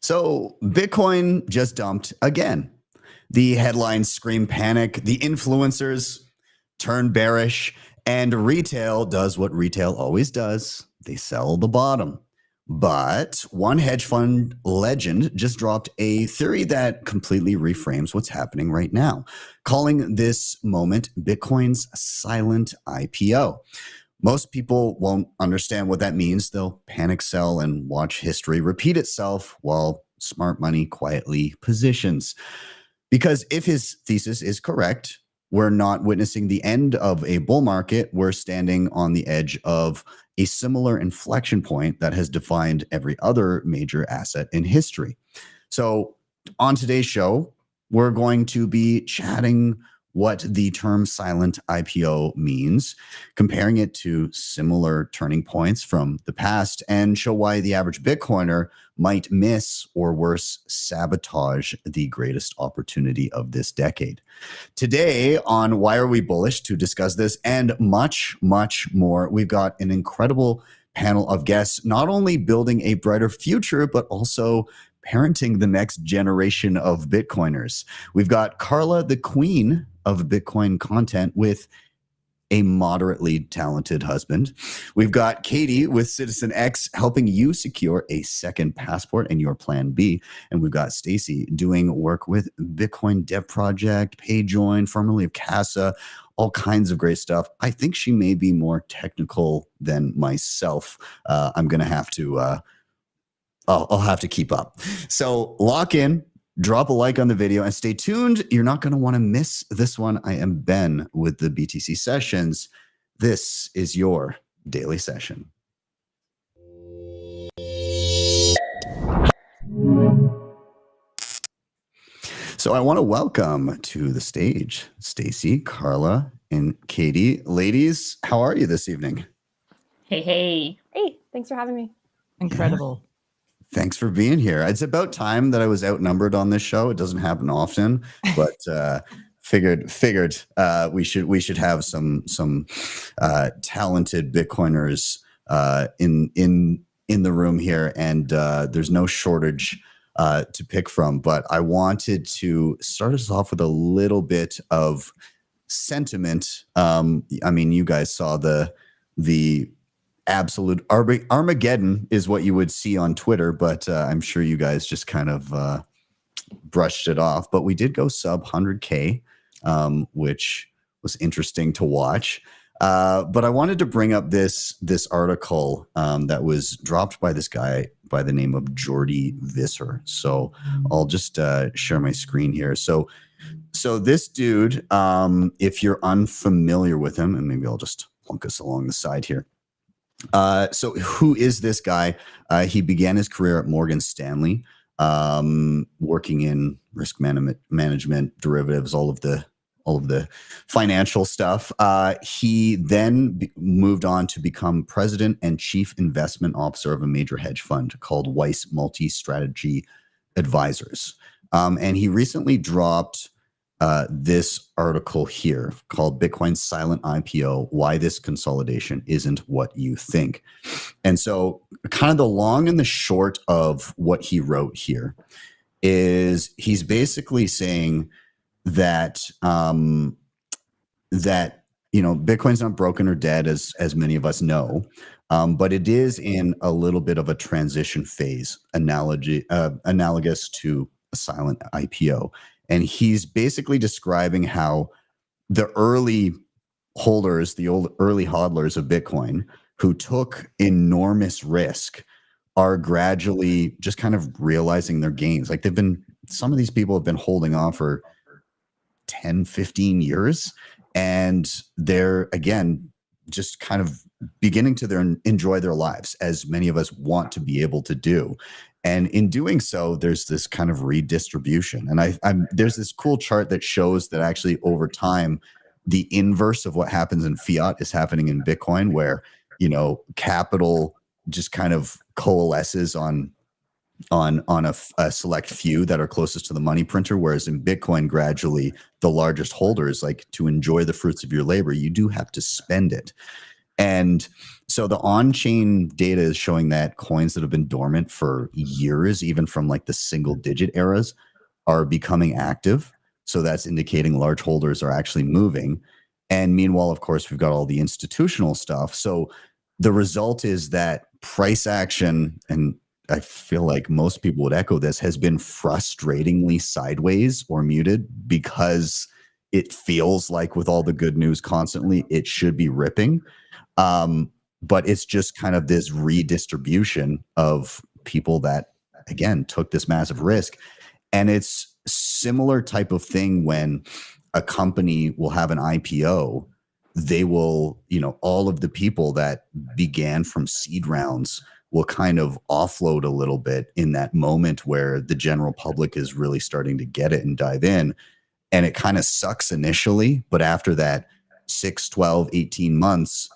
So Bitcoin just dumped again. The headlines scream panic. The influencers turn bearish. And retail does what retail always does. They sell the bottom. But one hedge fund legend just dropped a theory that completely reframes what's happening right now, calling this moment Bitcoin's silent IPO. Most people won't understand what that means. They'll panic sell and watch history repeat itself while smart money quietly positions. Because if his thesis is correct, we're not witnessing the end of a bull market. We're standing on the edge of a similar inflection point that has defined every other major asset in history. So on today's show, we're going to be chatting what the term silent IPO means, comparing it to similar turning points from the past, and show why the average Bitcoiner might miss or worse, sabotage the greatest opportunity of this decade. Today on Why Are We Bullish, to discuss this and much, much more, we've got an incredible panel of guests, not only building a brighter future, but also parenting the next generation of Bitcoiners. We've got Carla, the queen of Bitcoin content, with a moderately talented husband. We've got Katie with Citizen X helping you secure a second passport and your plan B. And we've got Stacy doing work with Bitcoin Dev Project, PayJoin, formerly of Casa, all kinds of great stuff. I think she may be more technical than myself. I'm going to have to, I'll have to keep up. So lock in. Drop a like on the video and stay tuned. You're not going to want to miss this one. I am Ben with the Btcsessions. This is your daily session. So I want to welcome to the stage Stacy, Carla, and Katie. Ladies, how are you this evening? Hey. Hey, thanks for having me. Incredible. Yeah. Thanks for being here. It's about time that I was outnumbered on this show. It doesn't happen often, but figured we should have some talented Bitcoiners in the room here, and there's no shortage to pick from. But I wanted to start us off with a little bit of sentiment. I mean, you guys saw the absolute Armageddon is what you would see on Twitter, but I'm sure you guys just kind of brushed it off. But we did go sub 100K, which was interesting to watch. But I wanted to bring up this article that was dropped by this guy by the name of Jordi Visser. So I'll just share my screen here. So this dude, if you're unfamiliar with him, and maybe I'll just plunk us along the side here. So who is this guy? He began his career at Morgan Stanley, working in risk management, derivatives, all of the financial stuff. He then moved on to become president and chief investment officer of a major hedge fund called Weiss Multi-Strategy Advisors. And he recently dropped this article here called Bitcoin's Silent IPO, Why This Consolidation Isn't What You Think. And so kind of the long and the short of what he wrote here is he's basically saying that, Bitcoin's not broken or dead as many of us know, but it is in a little bit of a transition phase, analogous to a silent IPO. And he's basically describing how the early holders, the early hodlers of Bitcoin who took enormous risk are gradually just kind of realizing their gains. Like some of these people have been holding on for 10, 15 years. And they're, again, just kind of beginning to enjoy their lives as many of us want to be able to do. And in doing so, there's this kind of redistribution. And there's this cool chart that shows that actually over time, the inverse of what happens in fiat is happening in Bitcoin, where, capital just kind of coalesces on a select few that are closest to the money printer. Whereas in Bitcoin, gradually the largest holders, like, to enjoy the fruits of your labor, you do have to spend it. And so the on-chain data is showing that coins that have been dormant for years, even from like the single digit eras, are becoming active. So that's indicating large holders are actually moving. And meanwhile, of course, we've got all the institutional stuff. So the result is that price action, and I feel like most people would echo this, has been frustratingly sideways or muted because it feels like with all the good news constantly, it should be ripping. But it's just kind of this redistribution of people that, again, took this massive risk. And it's similar type of thing when a company will have an IPO. They will, all of the people that began from seed rounds will kind of offload a little bit in that moment where the general public is really starting to get it and dive in. And it kind of sucks initially, but after that 6, 12, 18 months,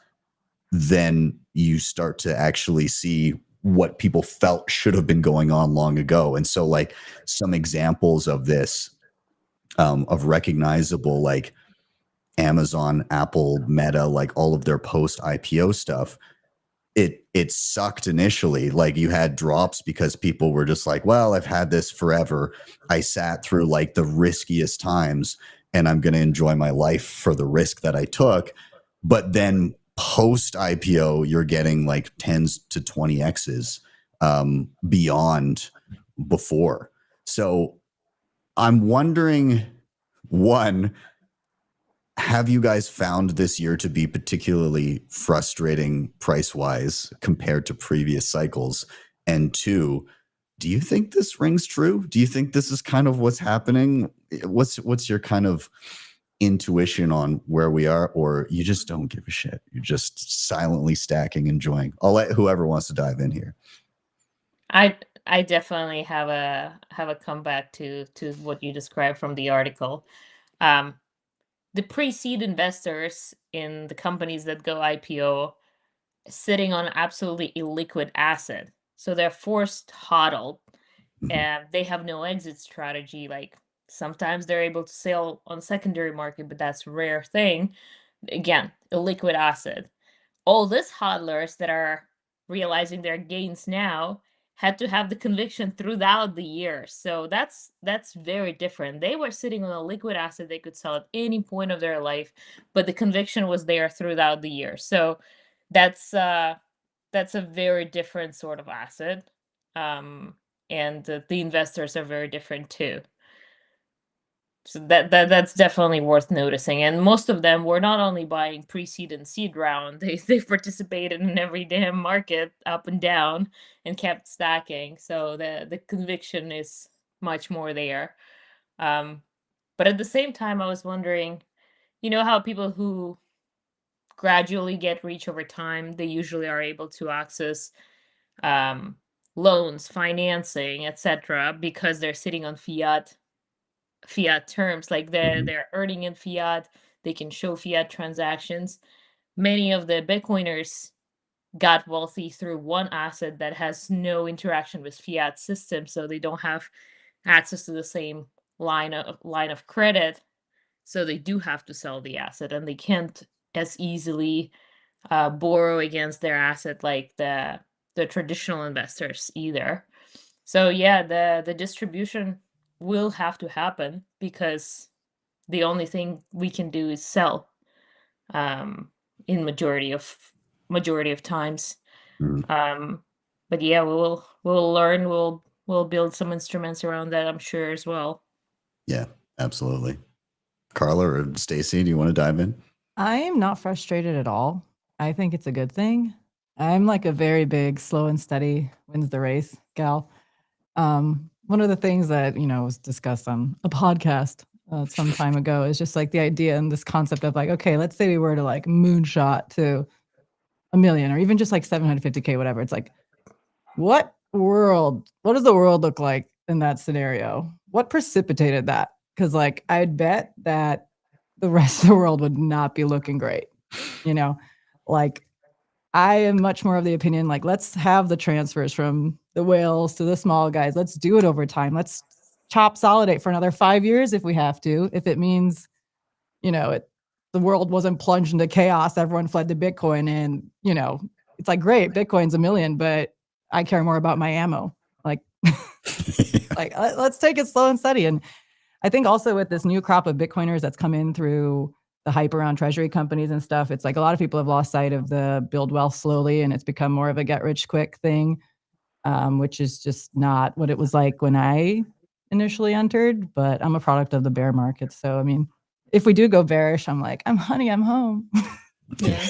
then you start to actually see what people felt should have been going on long ago. And so like some examples of this, of recognizable, like Amazon, Apple, Meta, like all of their post IPO stuff, it sucked initially. Like you had drops because people were just like, well, I've had this forever. I sat through like the riskiest times and I'm going to enjoy my life for the risk that I took. But then post IPO, you're getting like 10s to 20x's beyond before. So I'm wondering, one, have you guys found this year to be particularly frustrating price-wise compared to previous cycles? And two, do you think this rings true? Do you think this is kind of what's happening? What's your kind of intuition on where we are, or you just don't give a shit? You're just silently stacking, enjoying. I'll let whoever wants to dive in here. I definitely have a comeback to what you described from the article. The pre-seed investors in the companies that go IPO sitting on absolutely illiquid asset. So they're forced hodl and they have no exit strategy. Like sometimes they're able to sell on secondary market, but that's a rare thing. Again, illiquid asset. All these hodlers that are realizing their gains now had to have the conviction throughout the year. So that's very different. They were sitting on a liquid asset they could sell at any point of their life, but the conviction was there throughout the year. So that's a very different sort of asset. And the investors are very different too. So that's definitely worth noticing. And most of them were not only buying pre-seed and seed round, they participated in every damn market up and down and kept stacking. So the conviction is much more there. But at the same time, I was wondering, how people who gradually get rich over time, they usually are able to access loans, financing, etc., because they're sitting on fiat terms, like they're earning in fiat, they can show fiat transactions. Many of the Bitcoiners got wealthy through one asset that has no interaction with fiat system, so they don't have access to the same line of credit, so they do have to sell the asset and they can't as easily borrow against their asset like the traditional investors either. So yeah, the distribution will have to happen because the only thing we can do is sell in majority of times. But yeah, we'll learn, we'll build some instruments around that, I'm sure, as well. Yeah, absolutely. Carla or Stacy, do you want to dive in? I am not frustrated at all. I think it's a good thing. I'm like a very big slow and steady wins the race gal. One of the things that, was discussed on a podcast some time ago is just like the idea and this concept of like, okay, let's say we were to like moonshot to 1 million or even just like 750K, whatever. It's like, what does the world look like in that scenario? What precipitated that? Because like, I'd bet that the rest of the world would not be looking great. Like I am much more of the opinion, like, let's have the transfers from the whales to the small guys. Let's do it over time. Let's chop solidate for another 5 years if we have to, if it means, the the world wasn't plunged into chaos, everyone fled to Bitcoin, and you know, it's like great, Bitcoin's $1 million, but I care more about my ammo. Like, like let's take it slow and steady. And I think also with this new crop of Bitcoiners that's come in through the hype around treasury companies and stuff, it's like a lot of people have lost sight of the build wealth slowly, and it's become more of a get rich quick thing, which is just not what it was like when I initially entered. But I'm a product of the bear market. So, I mean, if we do go bearish, I'm like, I'm home. Yeah.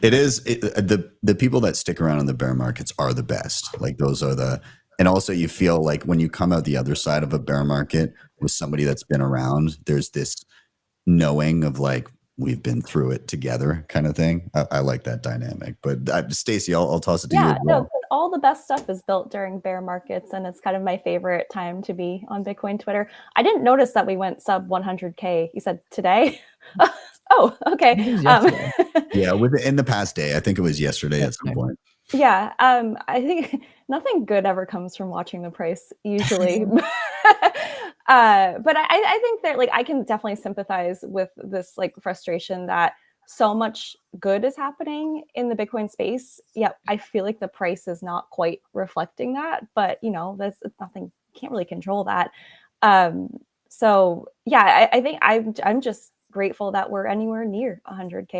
It is the people that stick around in the bear markets are the best. Like those are the, and also you feel like when you come out the other side of a bear market with somebody that's been around, there's this knowing of like, we've been through it together kind of thing. I like that dynamic. But Stacey, I'll toss it to you as well. No, all the best stuff is built during bear markets, and it's kind of my favorite time to be on Bitcoin Twitter. I didn't notice that we went sub 100K. You said today? Oh, okay. Yeah, in the past day. I think it was yesterday at some point. Yeah, I think nothing good ever comes from watching the price usually. But I think that like I can definitely sympathize with this like frustration that so much good is happening in the Bitcoin space. Yeah, I feel like the price is not quite reflecting that, but you know, that's nothing, can't really control that. So yeah, I think I'm just grateful that we're anywhere near 100K.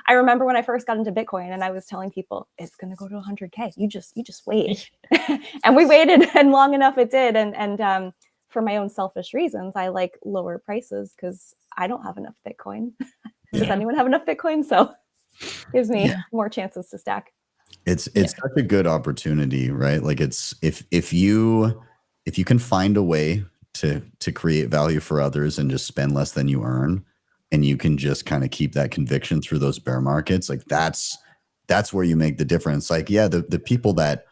I remember when I first got into Bitcoin and I was telling people it's going to go to 100K. You just wait. And we waited, and long enough it did. And for my own selfish reasons, I like lower prices because I don't have enough Bitcoin. Does anyone have enough Bitcoin? So gives me more chances to stack. It's such a good opportunity, right? Like it's if you can find a way to create value for others and just spend less than you earn, and you can just kind of keep that conviction through those bear markets, like that's where you make the difference. Like, yeah, the people that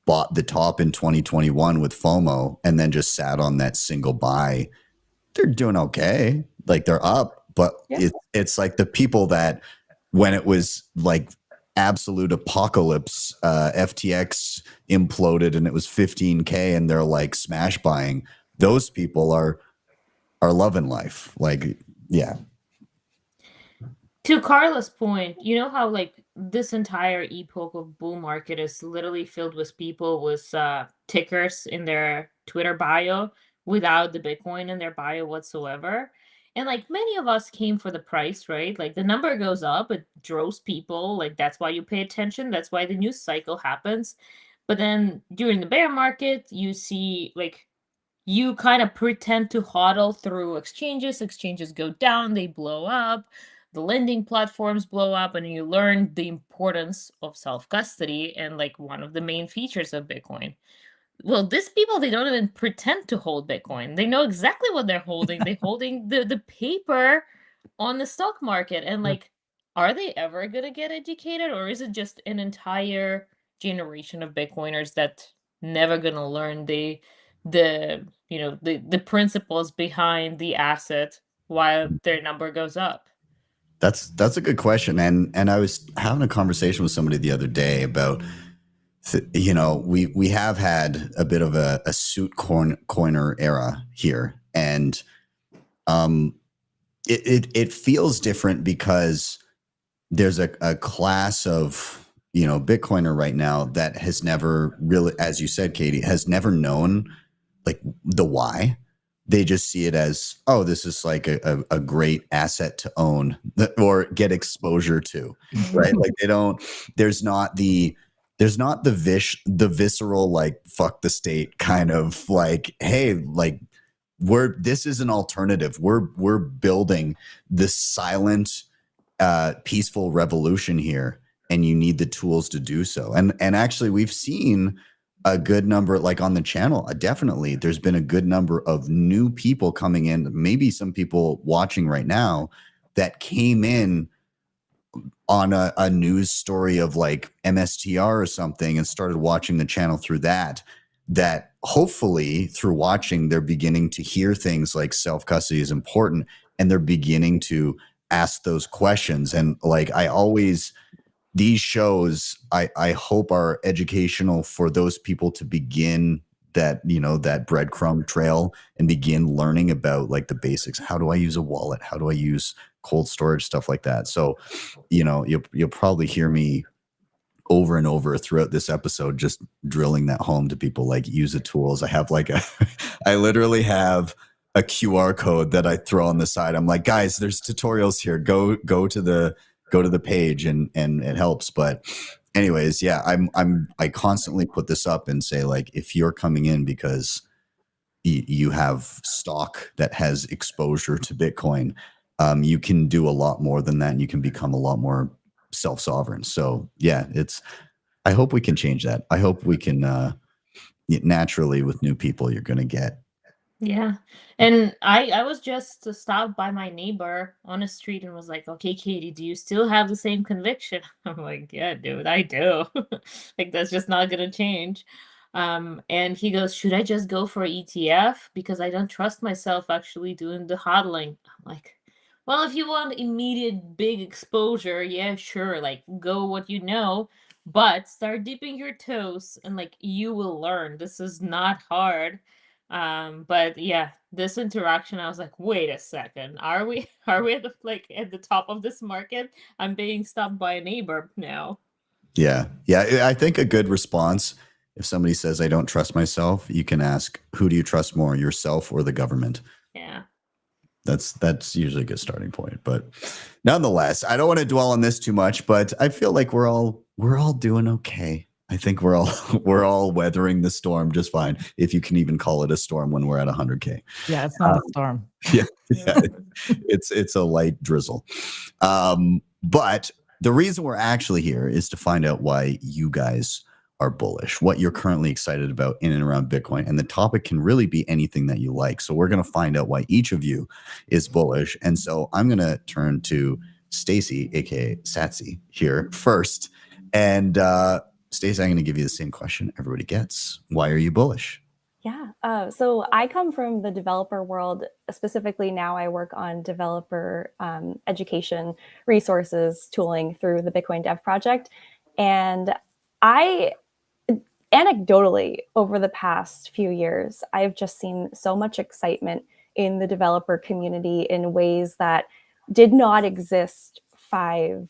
bought the top in 2021 with FOMO and then just sat on that single buy, they're doing okay. Like they're up, but it's like the people that when it was like absolute apocalypse, FTX imploded and it was 15K and they're like smash buying, those people are loving life. Like, yeah. To Carla's point, you know how like this entire epoch of bull market is literally filled with people with tickers in their Twitter bio without the Bitcoin in their bio whatsoever. And like many of us came for the price, right? Like the number goes up, it draws people. Like that's why you pay attention. That's why the news cycle happens. But then during the bear market, you see like you kind of pretend to hodl through exchanges. Exchanges go down, they blow up. The lending platforms blow up, and you learn the importance of self-custody and like one of the main features of Bitcoin. Well, these people, they don't even pretend to hold Bitcoin. They know exactly what they're holding. They're holding the paper on the stock market. And like, are they ever gonna get educated, or is it just an entire generation of Bitcoiners that never gonna learn the principles behind the asset while their number goes up? That's a good question. And I was having a conversation with somebody the other day about, you know, we have had a bit of a suit coiner era here. And it feels different because there's a class of, you know, Bitcoiner right now that has never really, as you said, Katie, has never known like the why. They just see it as, oh, this is like a great asset to own or get exposure to, right? Like they don't, there's not the visceral, like, fuck the state kind of like, hey, like this is an alternative. We're building this silent, peaceful revolution here, and you need the tools to do so. And actually we've seen a good number, like on the channel, definitely there's been a good number of new people coming in, maybe some people watching right now that came in on a news story of like MSTR or something and started watching the channel through that hopefully through watching, they're beginning to hear things like self-custody is important, and they're beginning to ask those questions. And like these shows, I hope are educational for those people to begin that breadcrumb trail and begin learning about like the basics. How do I use a wallet? How do I use cold storage, stuff like that? So, you'll probably hear me over and over throughout this episode just drilling that home to people, like, use the tools. I have like I literally have a QR code that I throw on the side. I'm like, guys, there's tutorials here. Go to the page and it helps. But anyways, yeah, I constantly put this up and say, like, if you're coming in because you have stock that has exposure to Bitcoin, you can do a lot more than that, and you can become a lot more self-sovereign. So yeah, I hope we can change that. I hope we can naturally, with new people, you're going to get. Yeah. And I was just stopped by my neighbor on the street and was like, okay, Katie, do you still have the same conviction? I'm like, yeah, dude, I do. Like, that's just not gonna change. And he goes, should I just go for ETF? Because I don't trust myself actually doing the hodling. I'm like, well, if you want immediate big exposure, yeah, sure, like, go what you know, but start dipping your toes and like you will learn. This is not hard. But yeah, this interaction, I was like, wait a second, are we at the top of this market? I'm being stopped by a neighbor now. Yeah. I think a good response, if somebody says, I don't trust myself, you can ask, who do you trust more, yourself or the government? Yeah. That's usually a good starting point. But nonetheless, I don't want to dwell on this too much, but I feel like we're all doing okay. I think we're all weathering the storm just fine, if you can even call it a storm when we're at 100K. Yeah, it's not a storm. Yeah. It's a light drizzle. But the reason we're actually here is to find out why you guys are bullish, what you're currently excited about in and around Bitcoin. And the topic can really be anything that you like. So we're going to find out why each of you is bullish. And so I'm going to turn to Stacy, aka Satsy, here first. And Stacy, I'm going to give you the same question everybody gets. Why are you bullish? Yeah. So I come from the developer world. Specifically, now I work on developer education resources tooling through the Bitcoin Dev Project. And anecdotally, over the past few years, I've just seen so much excitement in the developer community in ways that did not exist 5,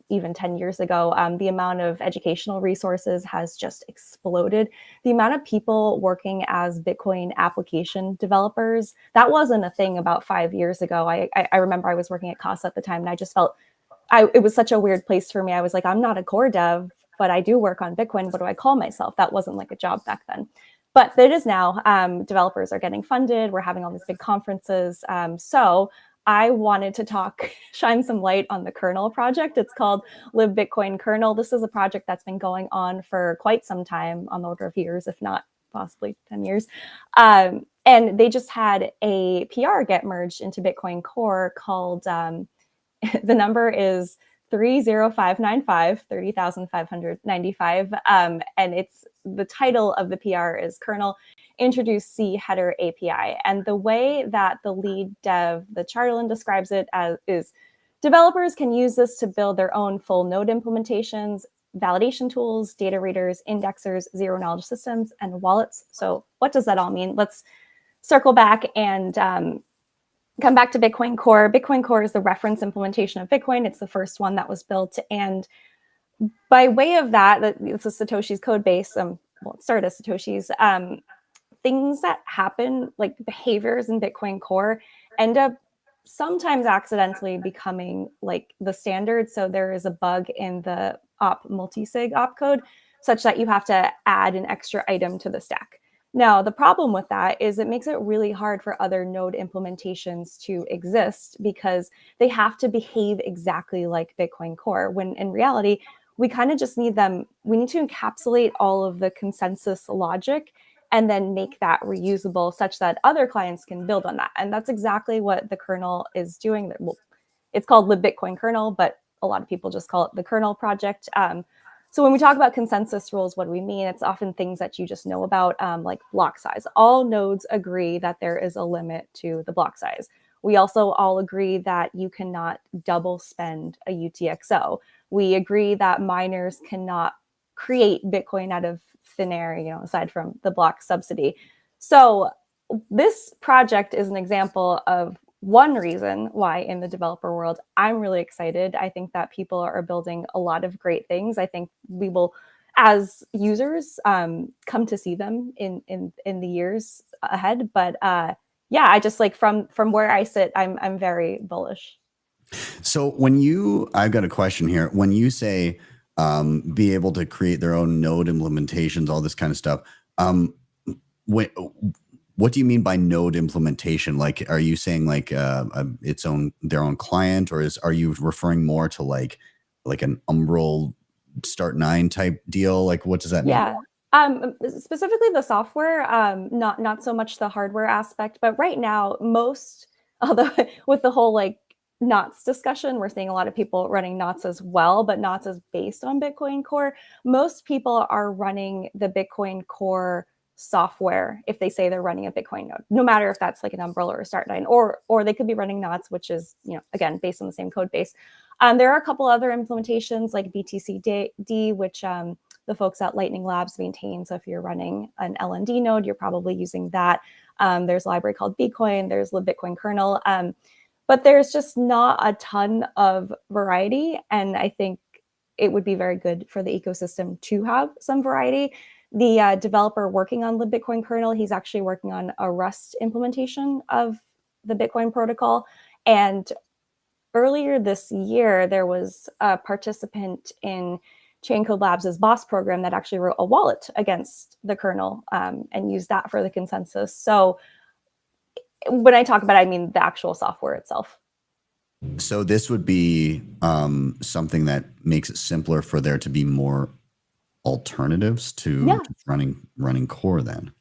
even 10 years ago. The amount of educational resources has just exploded. The amount of people working as Bitcoin application developers, that wasn't a thing about 5 years ago. I remember I was working at Casa at the time, and I just felt it was such a weird place for me. I was like, I'm not a core dev, but I do work on Bitcoin. What do I call myself? That wasn't like a job back then. But it is now. Developers are getting funded. We're having all these big conferences. So I wanted to shine some light on the kernel project. It's called Live Bitcoin Kernel. This is a project that's been going on for quite some time, on the order of years, if not possibly 10 years. And they just had a PR get merged into Bitcoin Core called, the number is 30595, 30,595. And it's the title of the PR is Kernel Introduce C Header API. And the way that the lead dev, the Charlin, describes it as is developers can use this to build their own full node implementations, validation tools, data readers, indexers, zero knowledge systems, and wallets. So what does that all mean? Let's circle back and come back to Bitcoin Core. Bitcoin Core is the reference implementation of Bitcoin. It's the first one that was built. And by way of that, it's a Satoshi's code base. Well, it started as Satoshi's. Things that happen, like behaviors in Bitcoin Core, end up sometimes accidentally becoming like the standard. So there is a bug in the multisig opcode such that you have to add an extra item to the stack. Now, the problem with that is it makes it really hard for other node implementations to exist because they have to behave exactly like Bitcoin Core, when in reality, we kind of just need them. We need to encapsulate all of the consensus logic and then make that reusable such that other clients can build on that. And that's exactly what the kernel is doing. Well, it's called Live Bitcoin Kernel, but a lot of people just call it the kernel project. So when we talk about consensus rules, what do we mean? It's often things that you just know about, like block size. All nodes agree that there is a limit to the block size. We also all agree that you cannot double spend a UTXO. We agree that miners cannot create Bitcoin out of thin air, aside from the block subsidy. So this project is an example of one reason why in the developer world I'm really excited. I think that people are building a lot of great things. I think we will, as users, come to see them in the years ahead. But yeah, I just like from where I sit, I'm very bullish. So I've got a question here. When you say be able to create their own node implementations, all this kind of stuff, what do you mean by node implementation? Like, are you saying like their own client, or are you referring more to like an Umbrel Start 9 type deal? Like, what does that mean? Yeah. Specifically the software, not so much the hardware aspect, but right now although with the whole like knots discussion, we're seeing a lot of people running knots as well, but knots is based on Bitcoin Core. Most people are running the Bitcoin Core software if they say they're running a Bitcoin node, no matter if that's like an Umbrella or a Start 9, or they could be running knots, which is, again, based on the same code base. There are a couple other implementations like BTCD, which the folks at Lightning Labs maintain. So if you're running an LND node, you're probably using that. There's a library called Bcoin, there's the Bitcoin kernel, but there's just not a ton of variety. And I think it would be very good for the ecosystem to have some variety. The developer working on the Bitcoin kernel, he's actually working on a Rust implementation of the Bitcoin protocol. And earlier this year, there was a participant in Chaincode Labs' BOSS program that actually wrote a wallet against the kernel and used that for the consensus. So when I talk about it, I mean the actual software itself. So this would be something that makes it simpler for there to be more alternatives to running core then.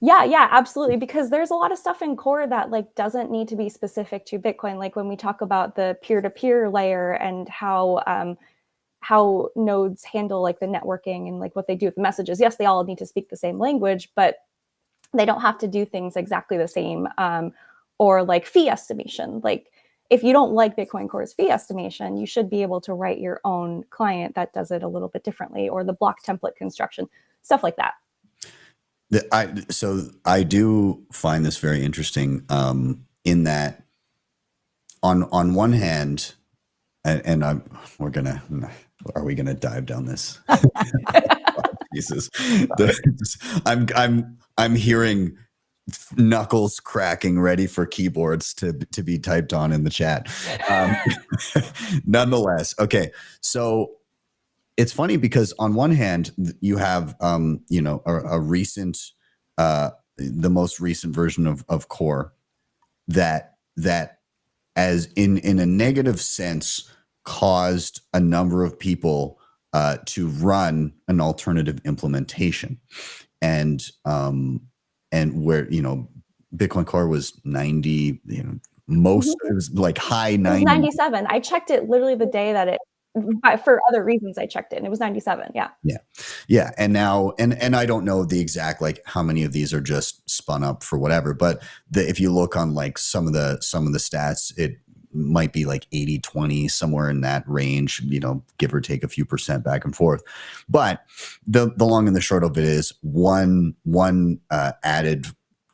Yeah, absolutely. Because there's a lot of stuff in core that like doesn't need to be specific to Bitcoin. Like when we talk about the peer-to-peer layer and how nodes handle like the networking and like what they do with messages. Yes, they all need to speak the same language, but they don't have to do things exactly the same. Or like fee estimation. Like if you don't like Bitcoin Core's fee estimation, you should be able to write your own client that does it a little bit differently, or the block template construction, stuff like that. So I do find this very interesting in that on one hand, and are we gonna dive down this? Jesus, I'm hearing knuckles cracking, ready for keyboards to be typed on in the chat. Nonetheless, okay, so it's funny because on one hand you have a recent the most recent version of core that as in a negative sense caused a number of people to run an alternative implementation, and where Bitcoin Core was 90, most it was like high 90. 97. I checked it literally the day that for other reasons I checked it, and it was 97. Yeah. And now, and I don't know the exact like how many of these are just spun up for whatever, but if you look on like some of the stats, it might be like 80-20, somewhere in that range, give or take a few percent back and forth. But the long and the short of it is one added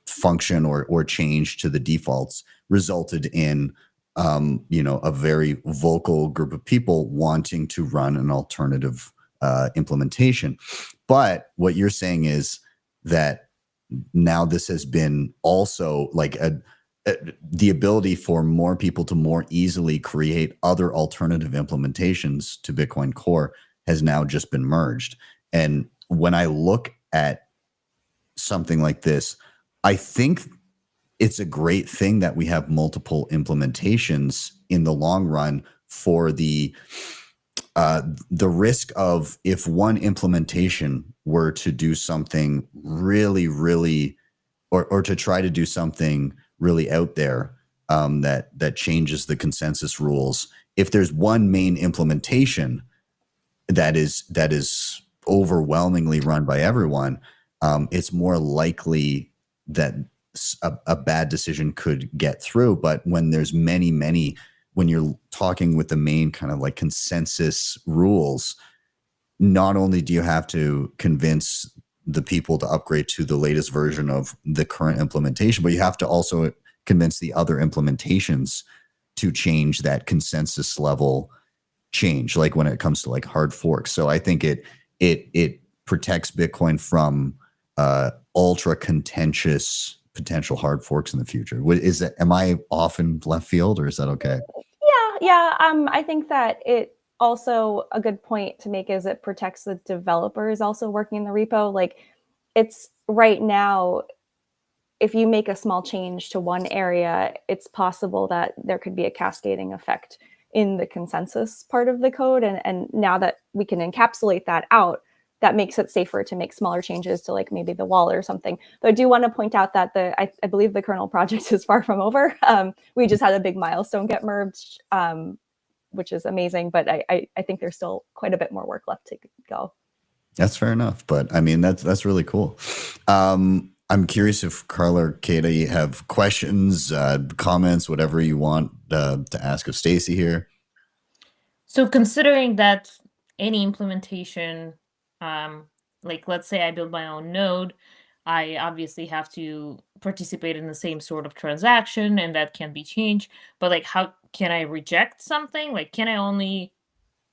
function or change to the defaults resulted in a very vocal group of people wanting to run an alternative implementation. But what you're saying is that now this has been also like the ability for more people to more easily create other alternative implementations to Bitcoin Core has now just been merged. And when I look at something like this, I think it's a great thing that we have multiple implementations in the long run for the risk of, if one implementation were to do something really, really, or to try to do something really out there that changes the consensus rules. If there's one main implementation that is overwhelmingly run by everyone, it's more likely that a bad decision could get through. But when there's many, when you're talking with the main kind of like consensus rules, not only do you have to convince the people to upgrade to the latest version of the current implementation, but you have to also convince the other implementations to change that consensus level change, like when it comes to like hard forks. So I think it protects Bitcoin from ultra contentious potential hard forks in the future. Is that, am I off in left field, or is that okay? Yeah. I think that it also, a good point to make is it protects the developers also working in the repo. Like, it's right now, if you make a small change to one area, it's possible that there could be a cascading effect in the consensus part of the code. And now that we can encapsulate that out, that makes it safer to make smaller changes to like maybe the wall or something. But I do want to point out that I believe the kernel project is far from over. We just had a big milestone get merged, which is amazing. But I think there's still quite a bit more work left to go. That's fair enough. But I mean, that's really cool. I'm curious if Carla or Kata, you have questions, comments, whatever you want to ask of Stacy here. So considering that any implementation, like let's say I build my own node, I obviously have to participate in the same sort of transaction, and that can be changed. But like, how can I reject something? Like, can I only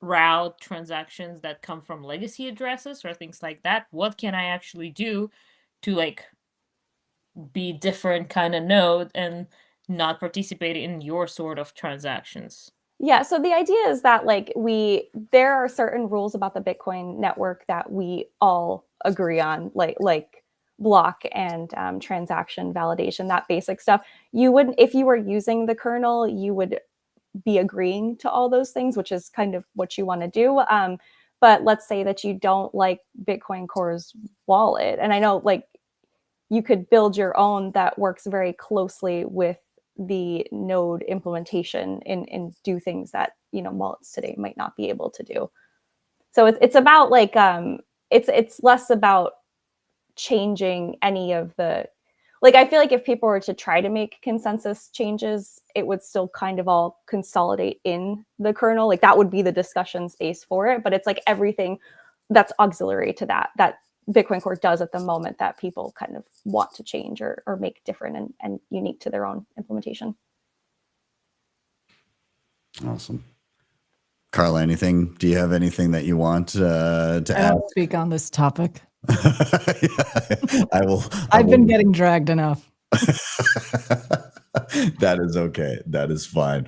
route transactions that come from legacy addresses or things like that? What can I actually do to like be different kind of node and not participate in your sort of transactions? Yeah, so the idea is that like there are certain rules about the Bitcoin network that we all agree on, like block and transaction validation, that basic stuff. You wouldn't, if you were using the kernel, you would be agreeing to all those things, which is kind of what you want to do. But let's say that you don't like Bitcoin Core's wallet, and I know like you could build your own that works very closely with the node implementation and do things that, you know, wallets today might not be able to do. So it's about like it's less about changing any of the, like, I feel like if people were to try to make consensus changes, it would still kind of all consolidate in the kernel. Like that would be the discussion space for it, but it's like everything that's auxiliary to that Bitcoin Core does at the moment that people kind of want to change or make different and unique to their own implementation. Awesome. Carla, anything? Do you have anything that you want to I add? won't speak on this topic. Yeah, I will. I've been getting dragged enough. That is okay. That is fine.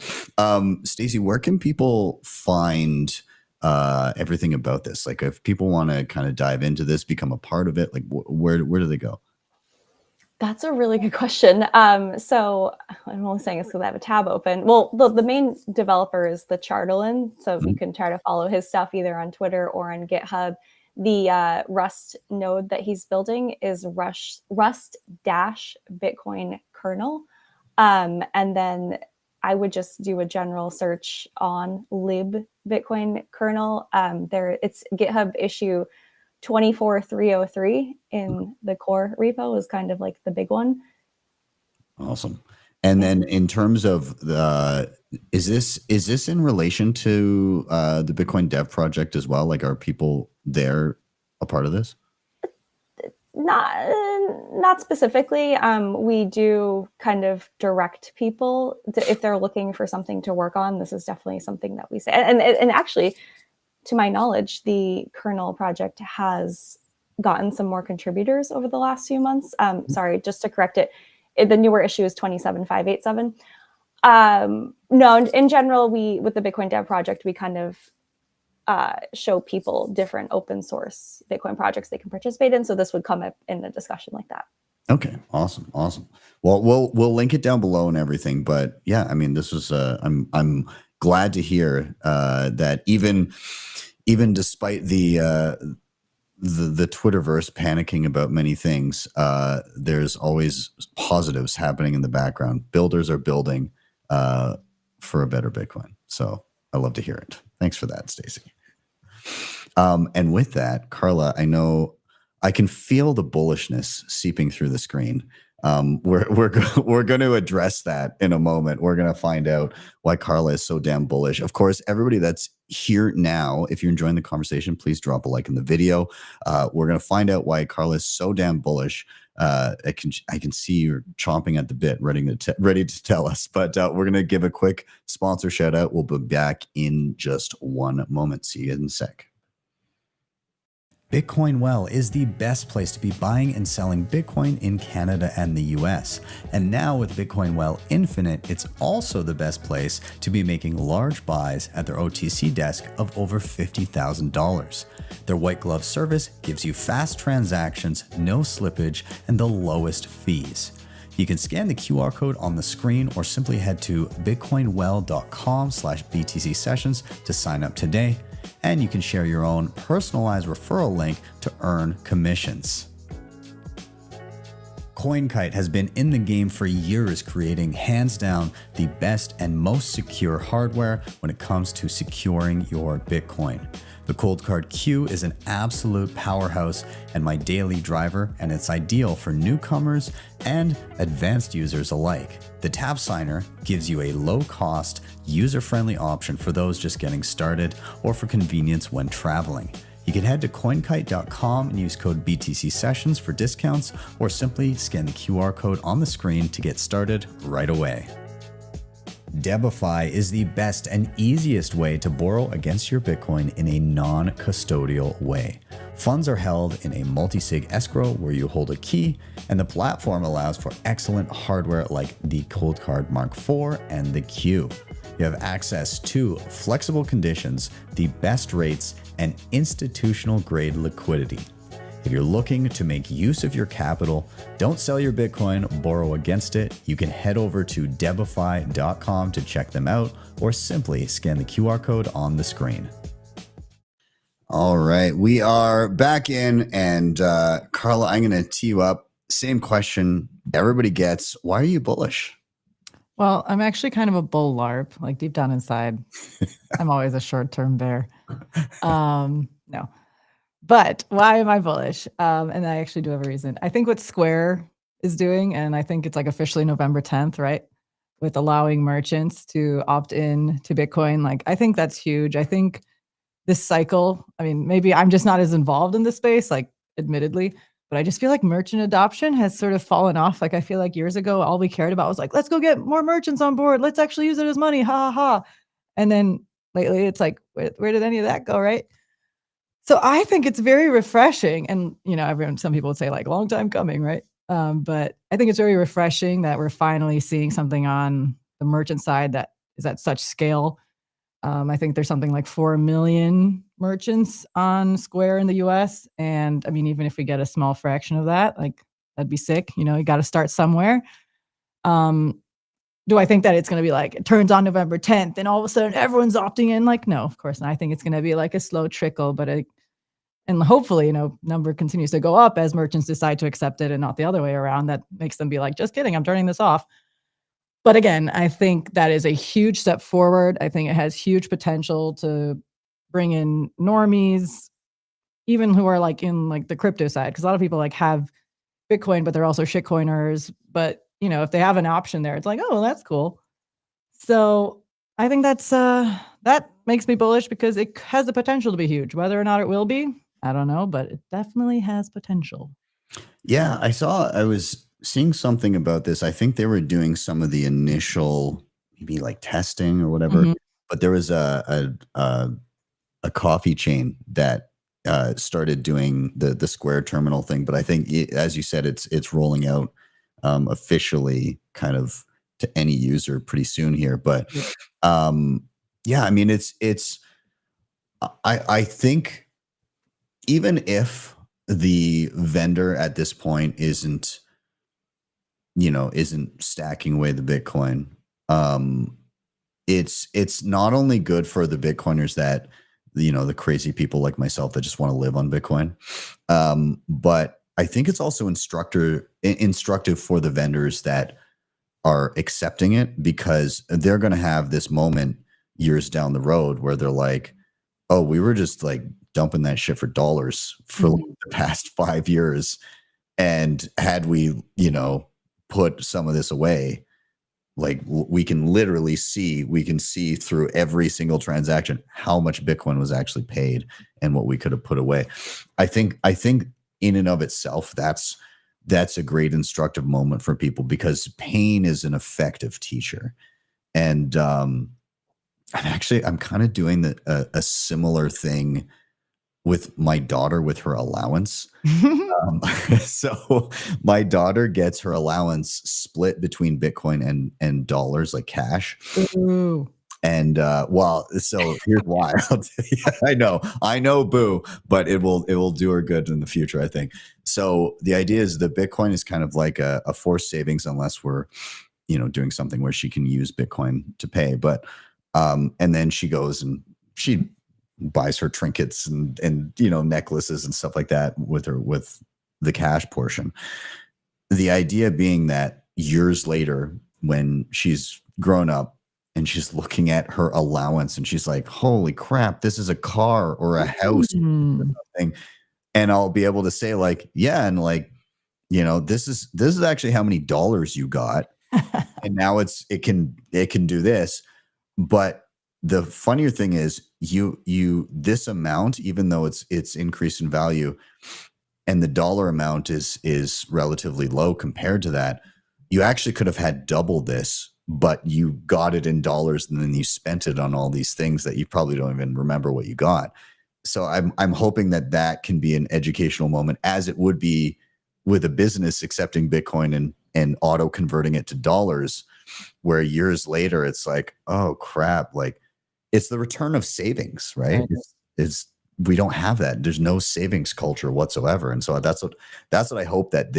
Stacy, where can people find everything about this? Like if people want to kind of dive into this, become a part of it, like where do they go? That's a really good question. So I'm only saying this because I have a tab open. Well, the main developer is the Chardelin, so you can try to follow his stuff either on Twitter or on GitHub. The Rust node that he's building is Rust-Bitcoin kernel, and then I would just do a general search on lib Bitcoin kernel. It's GitHub issue 24303 in the core repo is kind of like the big one. Awesome. And then in terms of is this in relation to the Bitcoin Dev project as well? Like, are people there a part of this? Not specifically. We do kind of direct people if they're looking for something to work on. This is definitely something that we say. And actually, to my knowledge, the kernel project has gotten some more contributors over the last few months. Sorry, just to correct it, the newer issue is 27587. No, in general, with the Bitcoin Dev project, we kind of show people different open source Bitcoin projects they can participate in. So this would come up in a discussion like that. Okay, awesome. Well, we'll link it down below and everything. But yeah, I mean, this was I'm glad to hear that even despite the Twitterverse panicking about many things, there's always positives happening in the background. Builders are building for a better Bitcoin. So I love to hear it. Thanks for that, Stacy. And with that, Carla, I know I can feel the bullishness seeping through the screen. We're going to address that in a moment. We're going to find out why Carla is so damn bullish. Of course, everybody that's here now, if you're enjoying the conversation, please drop a like in the video. We're going to find out why Carla is so damn bullish. I can see you're chomping at the bit, ready to tell us. But we're going to give a quick sponsor shout out. We'll be back in just one moment. See you in a sec. Bitcoin Well is the best place to be buying and selling Bitcoin in Canada and the US. And now with Bitcoin Well Infinite, it's also the best place to be making large buys at their OTC desk of over $50,000. Their white glove service gives you fast transactions, no slippage, and the lowest fees. You can scan the QR code on the screen or simply head to bitcoinwell.com/BTCsessions to sign up today. And you can share your own personalized referral link to earn commissions. CoinKite has been in the game for years, creating hands down the best and most secure hardware when it comes to securing your Bitcoin. The Cold Card Q is an absolute powerhouse and my daily driver, and it's ideal for newcomers and advanced users alike. The Tap Signer gives you a low-cost, user-friendly option for those just getting started or for convenience when traveling. You can head to coinkite.com and use code BTCSessions for discounts, or simply scan the QR code on the screen to get started right away. DEBIFI is the best and easiest way to borrow against your Bitcoin in a non-custodial way. Funds are held in a multisig escrow where you hold a key, and the platform allows for excellent hardware like the Cold Card Mark IV and the Q. You have access to flexible conditions, the best rates, and institutional grade liquidity. If you're looking to make use of your capital, don't sell your Bitcoin, borrow against it. You can head over to debify.com to check them out, or simply scan the QR code on the screen. All right, we are back in, and Carla, I'm going to tee you up. Same question everybody gets. Why are you bullish? Well, I'm actually kind of a bull LARP, like deep down inside. I'm always a short-term bear. No. But why am I bullish? And I actually do have a reason. I think what Square is doing, and I think it's like officially November 10th, right? With allowing merchants to opt in to Bitcoin. Like, I think that's huge. I think this cycle, I mean, maybe I'm just not as involved in this space, like admittedly, but I just feel like merchant adoption has sort of fallen off. Like, I feel like years ago, all we cared about was like, let's go get more merchants on board. Let's actually use it as money. Ha ha ha. And then lately it's like, where did any of that go? Right. So I think it's very refreshing, and some people would say like long time coming, right? But I think it's very refreshing that we're finally seeing something on the merchant side that is at such scale. I think there's something like 4 million merchants on Square in the US, and I mean, even if we get a small fraction of that, like that'd be sick. You got to start somewhere. Do I think that it's going to be like it turns on November 10th and all of a sudden everyone's opting in? Like, no, of course not. I think it's going to be like a slow trickle, but and hopefully, number continues to go up as merchants decide to accept it and not the other way around. That makes them be like, just kidding, I'm turning this off. But again, I think that is a huge step forward. I think it has huge potential to bring in normies, even who are like in like the crypto side, because a lot of people like have Bitcoin, but they're also shitcoiners. But if they have an option there, it's like, oh, that's cool. So I think that makes me bullish because it has the potential to be huge. Whether or not it will be, I don't know, but it definitely has potential. Yeah, I was seeing something about this. I think they were doing some of the initial, maybe like testing or whatever, but there was a coffee chain that started doing the Square terminal thing. But I think, as you said, it's rolling out officially kind of to any user pretty soon here. But yeah, I mean, I think even if the vendor at this point isn't stacking away the Bitcoin, it's not only good for the Bitcoiners that, the crazy people like myself that just want to live on Bitcoin, but I think it's also instructive for the vendors that are accepting it, because they're going to have this moment years down the road where they're like, oh, we were just like dumping that shit for dollars for like the past 5 years. And had we, you know, put some of this away, like we can literally see, through every single transaction how much Bitcoin was actually paid and what we could have put away. I think in and of itself, that's a great instructive moment for people, because pain is an effective teacher. And I'm kind of doing a similar thing with my daughter with her allowance. So my daughter gets her allowance split between Bitcoin and dollars, like cash. Ooh. And so here's why. I'll tell you, I know, boo, but it will do her good in the future, I think. So the idea is that Bitcoin is kind of like a forced savings, unless we're, you know, doing something where she can use Bitcoin to pay. But and then she goes and she buys her trinkets and you know, necklaces and stuff like that with the cash portion. The idea being that years later, when she's grown up and she's looking at her allowance and she's like, holy crap, this is a car or a house or something. And I'll be able to say like, yeah, and like, you know, this is actually how many dollars you got. And now it can do this. But the funnier thing is this amount, even though it's increased in value and the dollar amount is relatively low compared to that, you actually could have had double this, but you got it in dollars and then you spent it on all these things that you probably don't even remember what you got. So I'm hoping that can be an educational moment, as it would be with a business accepting Bitcoin and auto converting it to dollars, where years later it's like, oh crap, like it's the return of savings, right? It's we don't have that. There's no savings culture whatsoever. And so that's what I hope that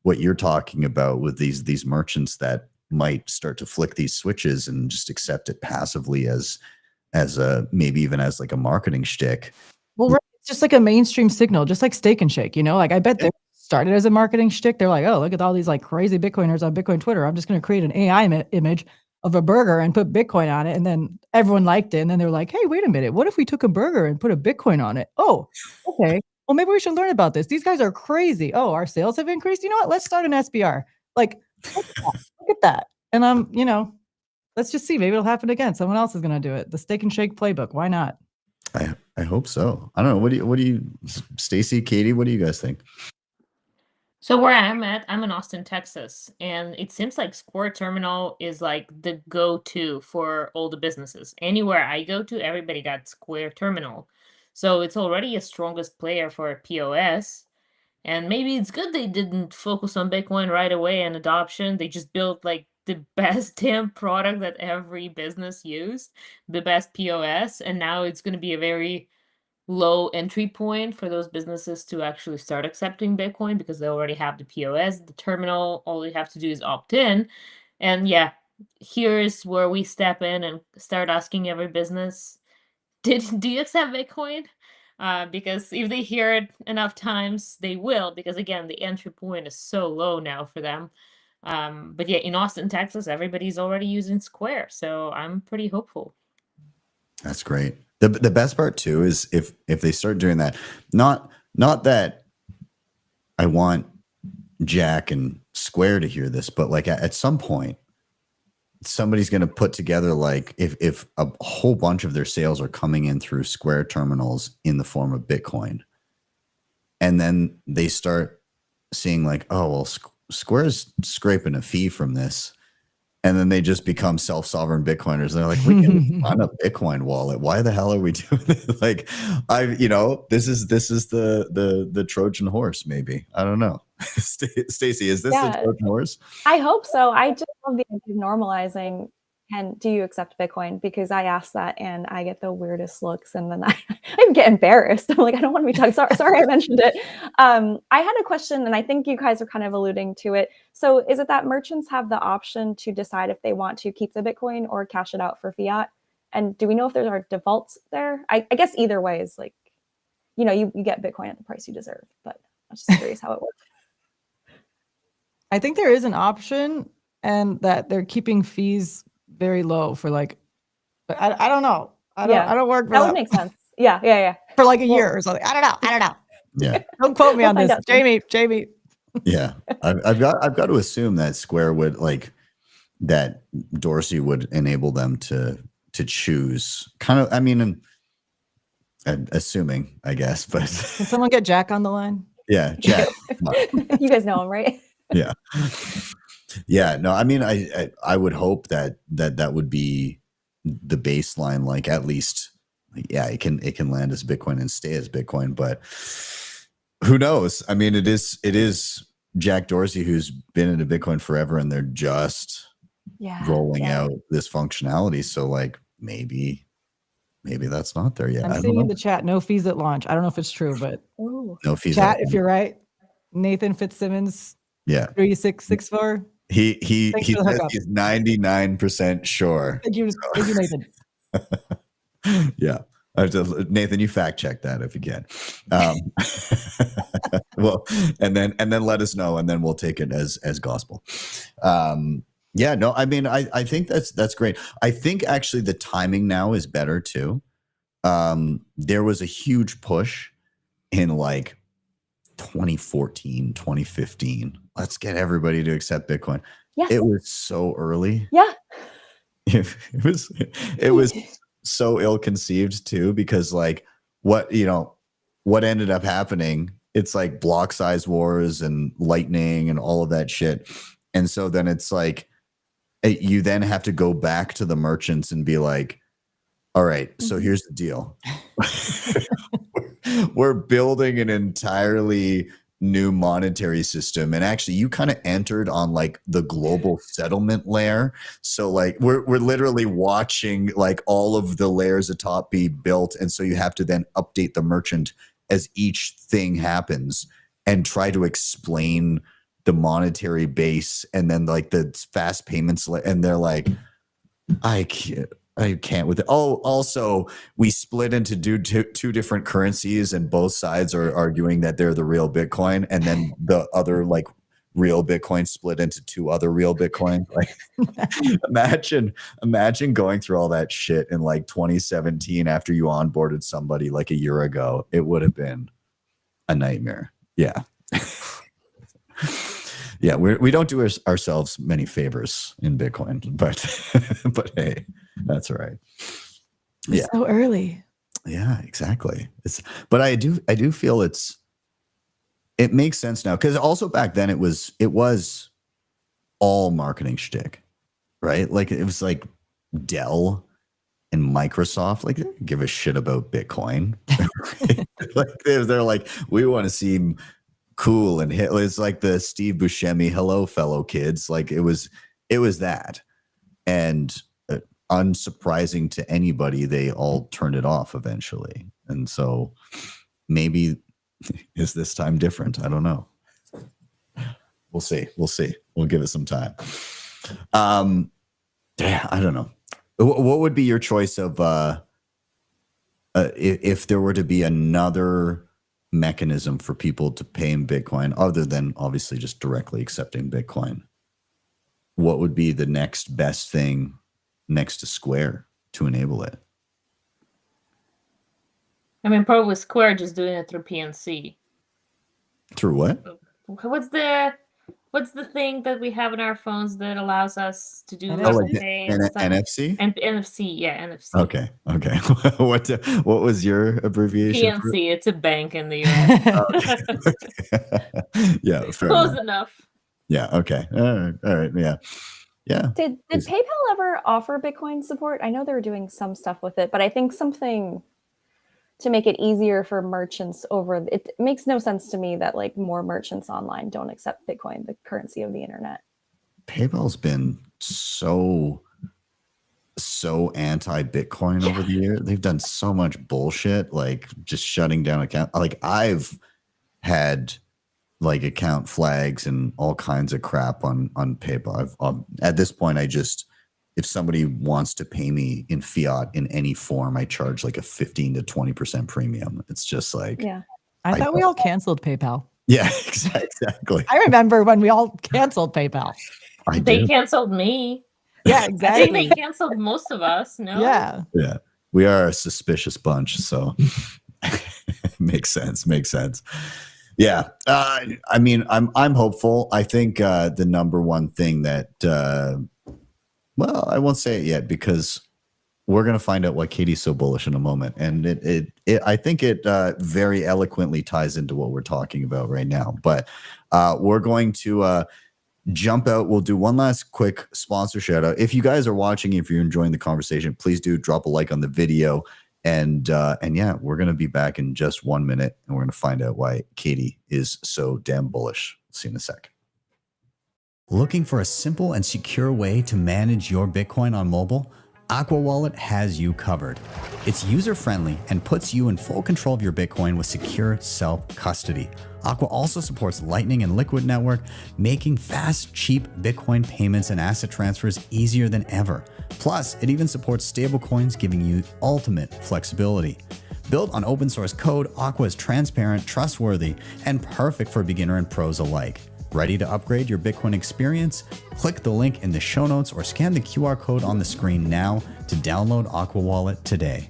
what you're talking about with these merchants that might start to flick these switches and just accept it passively as a, maybe even as like a marketing shtick. Well, right. It's just like a mainstream signal, just like Steak and Shake, you know, like I bet they started as a marketing shtick. They're like, oh, look at all these like crazy Bitcoiners on Bitcoin Twitter. I'm just going to create an AI image of a burger and put Bitcoin on it. And then everyone liked it. And then they're like, hey, wait a minute. What if we took a burger and put a Bitcoin on it? Oh, okay. Well, maybe we should learn about this. These guys are crazy. Oh, our sales have increased. You know what? Let's start an SBR. Like, look at that. And you know, let's just see. Maybe it'll happen again. Someone else is going to do it. The Steak and Shake playbook. Why not? I hope so. I don't know. What do you, Stacy, Katie, what do you guys think? So where I'm at, I'm in Austin, Texas, and it seems like Square Terminal is like the go-to for all the businesses. Anywhere I go to, everybody got Square Terminal. So it's already a strongest player for POS. And maybe it's good they didn't focus on Bitcoin right away and adoption. They just built like the best damn product that every business used, the best POS, and now it's going to be a very low entry point for those businesses to actually start accepting Bitcoin, because they already have the POS, the terminal. All you have to do is opt in. And yeah, here's where we step in and start asking every business, do you accept Bitcoin? Because if they hear it enough times, they will, because again, the entry point is so low now for them. But yeah, in Austin, Texas, everybody's already using Square, so I'm pretty hopeful. That's great. The best part too is if they start doing that, not that I want Jack and Square to hear this, but like at some point, somebody's going to put together, like if a whole bunch of their sales are coming in through Square terminals in the form of Bitcoin, and then they start seeing like, oh, well, Square's scraping a fee from this. And then they just become self-sovereign Bitcoiners. They're like, we can run a Bitcoin wallet. Why the hell are we doing this? Like, this is the Trojan horse. Maybe, I don't know. Stacy, is this the Trojan horse? I hope so. I just love the idea of normalizing. And do you accept Bitcoin? Because I ask that and I get the weirdest looks, and then I get embarrassed. I'm like, I don't want to be talking. Sorry, I mentioned it. I had a question, and I think you guys are kind of alluding to it. So is it that merchants have the option to decide if they want to keep the Bitcoin or cash it out for fiat? And do we know if there are defaults there? I guess either way is like, you get Bitcoin at the price you deserve. But I'm just curious how it works. I think there is an option, and that they're keeping fees very low for like, but I don't know. I don't work for that would make sense. Yeah. for like a year or something. I don't know. Yeah. Don't quote me We'll on find this. out soon. Jamie. Yeah. I've got to assume that Square would that Dorsey would enable them to choose kind of, I mean, I'm assuming, I guess, but Can someone get Jack on the line? yeah, Jack. You guys know him, right? Yeah. Yeah. No, I mean, I would hope that would be the baseline, like at least, yeah, it can land as Bitcoin and stay as Bitcoin, but who knows? I mean, it is Jack Dorsey who's been into Bitcoin forever, and they're just rolling out this functionality. So like maybe that's not there yet. I'm I don't seeing in know. the chat, no fees at launch. I don't know if it's true, but Ooh. No fees. chat, if you're right. Nathan Fitzsimmons, Yeah. 3664. He Thanks says for the hookup. he's 99% sure. Thank you, Nathan. Yeah. Nathan, you fact check that if you can. Well, and then let us know, and then we'll take it as gospel. Yeah, no, I mean, I think that's great. I think actually the timing now is better too. There was a huge push in like 2014, 2015. Let's get everybody to accept Bitcoin. Yes. It was so early. Yeah. It was so ill-conceived too, because like what ended up happening, it's like block size wars and lightning and all of that shit. And so then it's like you then have to go back to the merchants and be like, all right, so here's the deal. We're building an entirely new monetary system, and actually you kind of entered on like the global settlement layer, so like we're literally watching like all of the layers atop be built, and so you have to then update the merchant as each thing happens and try to explain the monetary base, and then like the fast payments, and they're like, I can't with it. Oh, also, we split into two different currencies, and both sides are arguing that they're the real Bitcoin, and then the other like real Bitcoin split into two other real Bitcoin. Like, imagine going through all that shit in like 2017 after you onboarded somebody like a year ago. It would have been a nightmare. Yeah. Yeah, we don't do ourselves many favors in Bitcoin, but hey, that's all right. It's so early. Yeah, exactly. But I do feel it makes sense now, because also back then it was all marketing shtick, right? Like it was like Dell and Microsoft, like they didn't give a shit about Bitcoin. Like they're like, we want to seem cool and hit. It's like the Steve Buscemi "Hello, fellow kids." Like it was that, and unsurprising to anybody, they all turned it off eventually. And so maybe is this time different? I don't know. We'll see. We'll give it some time. Yeah, I don't know. What would be your choice of if there were to be another mechanism for people to pay in Bitcoin other than obviously just directly accepting Bitcoin? What would be the next best thing next to Square to enable it? I mean, probably Square just doing it through PNC. Through what? What's the thing that we have in our phones that allows us to do NFC? pay and stuff? NFC? And NFC, yeah, NFC. Okay. What was your abbreviation? PNC, it's a bank in the US. Yeah, fair Close enough. enough. Yeah. Okay. All right. Yeah. Did PayPal ever offer Bitcoin support? I know they were doing some stuff with it, but I think something to make it easier for merchants over. It makes no sense to me that like more merchants online don't accept Bitcoin, the currency of the internet. PayPal's been so anti-Bitcoin over the year. They've done so much bullshit, like just shutting down account. Like I've had like account flags and all kinds of crap on PayPal. At this point, if somebody wants to pay me in fiat in any form, I charge like a 15 to 20% premium. It's just like, Yeah. I thought we all canceled PayPal. yeah, exactly. I remember when we all canceled PayPal. They canceled me. Yeah, I think exactly. they canceled most of us. No. Yeah. Yeah. We are a suspicious bunch, so makes sense. Yeah, I mean, I'm hopeful. I think the number one thing that, well, I won't say it yet because we're gonna find out why Katie's so bullish in a moment, and I think it very eloquently ties into what we're talking about right now. But we're going to jump out. We'll do one last quick sponsor shout out. If you guys are watching, if you're enjoying the conversation, please do drop a like on the video. And yeah, we're gonna be back in just 1 minute, and we're gonna find out why Katie is so damn bullish. See you in a sec. Looking for a simple and secure way to manage your Bitcoin on mobile? AQUA Wallet has you covered. It's user-friendly and puts you in full control of your Bitcoin with secure self-custody. AQUA also supports Lightning and Liquid Network, making fast, cheap Bitcoin payments and asset transfers easier than ever. Plus, it even supports stablecoins, giving you ultimate flexibility. Built on open source code, AQUA is transparent, trustworthy, and perfect for beginner and pros alike. Ready to upgrade your Bitcoin experience? Click the link in the show notes or scan the QR code on the screen now to download AQUA Wallet today.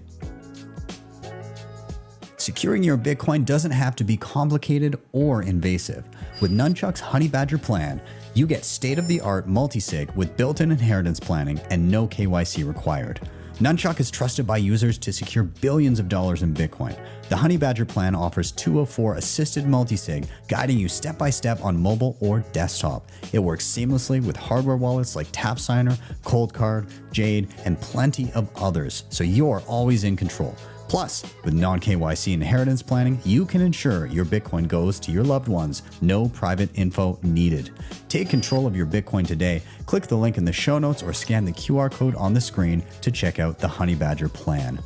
Securing your Bitcoin doesn't have to be complicated or invasive. With NUNCHUK's HONEYBADGER plan, you get state-of-the-art multisig with built-in inheritance planning and no KYC required. NUNCHUK is trusted by users to secure billions of dollars in Bitcoin. The HONEYBADGER plan offers 204 assisted multisig, guiding you step-by-step on mobile or desktop. It works seamlessly with hardware wallets like TapSigner, Coldcard, Jade, and plenty of others, so you're always in control. Plus, with non-KYC inheritance planning, you can ensure your Bitcoin goes to your loved ones. No private info needed. Take control of your Bitcoin today. Click the link in the show notes or scan the QR code on the screen to check out the HONEYBADGER plan.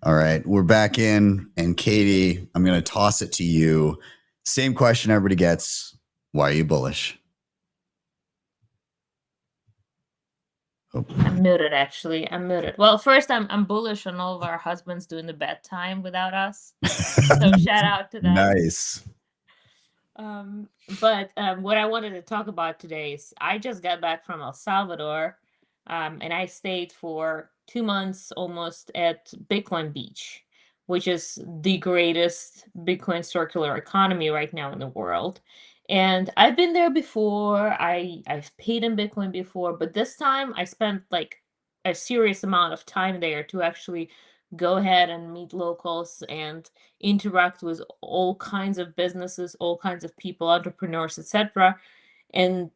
All right, we're back in. And Katie, I'm going to toss it to you. Same question everybody gets. Why are you bullish? I'm muted, actually. I'm muted. Well, first, I'm bullish on all of our husbands doing the bedtime without us. So shout out to them. Nice. But what I wanted to talk about today is I just got back from El Salvador, and I stayed for 2 months almost at Bitcoin Beach, which is the greatest Bitcoin circular economy right now in the world. And I've been there before. I've paid in Bitcoin before, but this time I spent like a serious amount of time there to actually go ahead and meet locals and interact with all kinds of businesses, all kinds of people, entrepreneurs, etc. And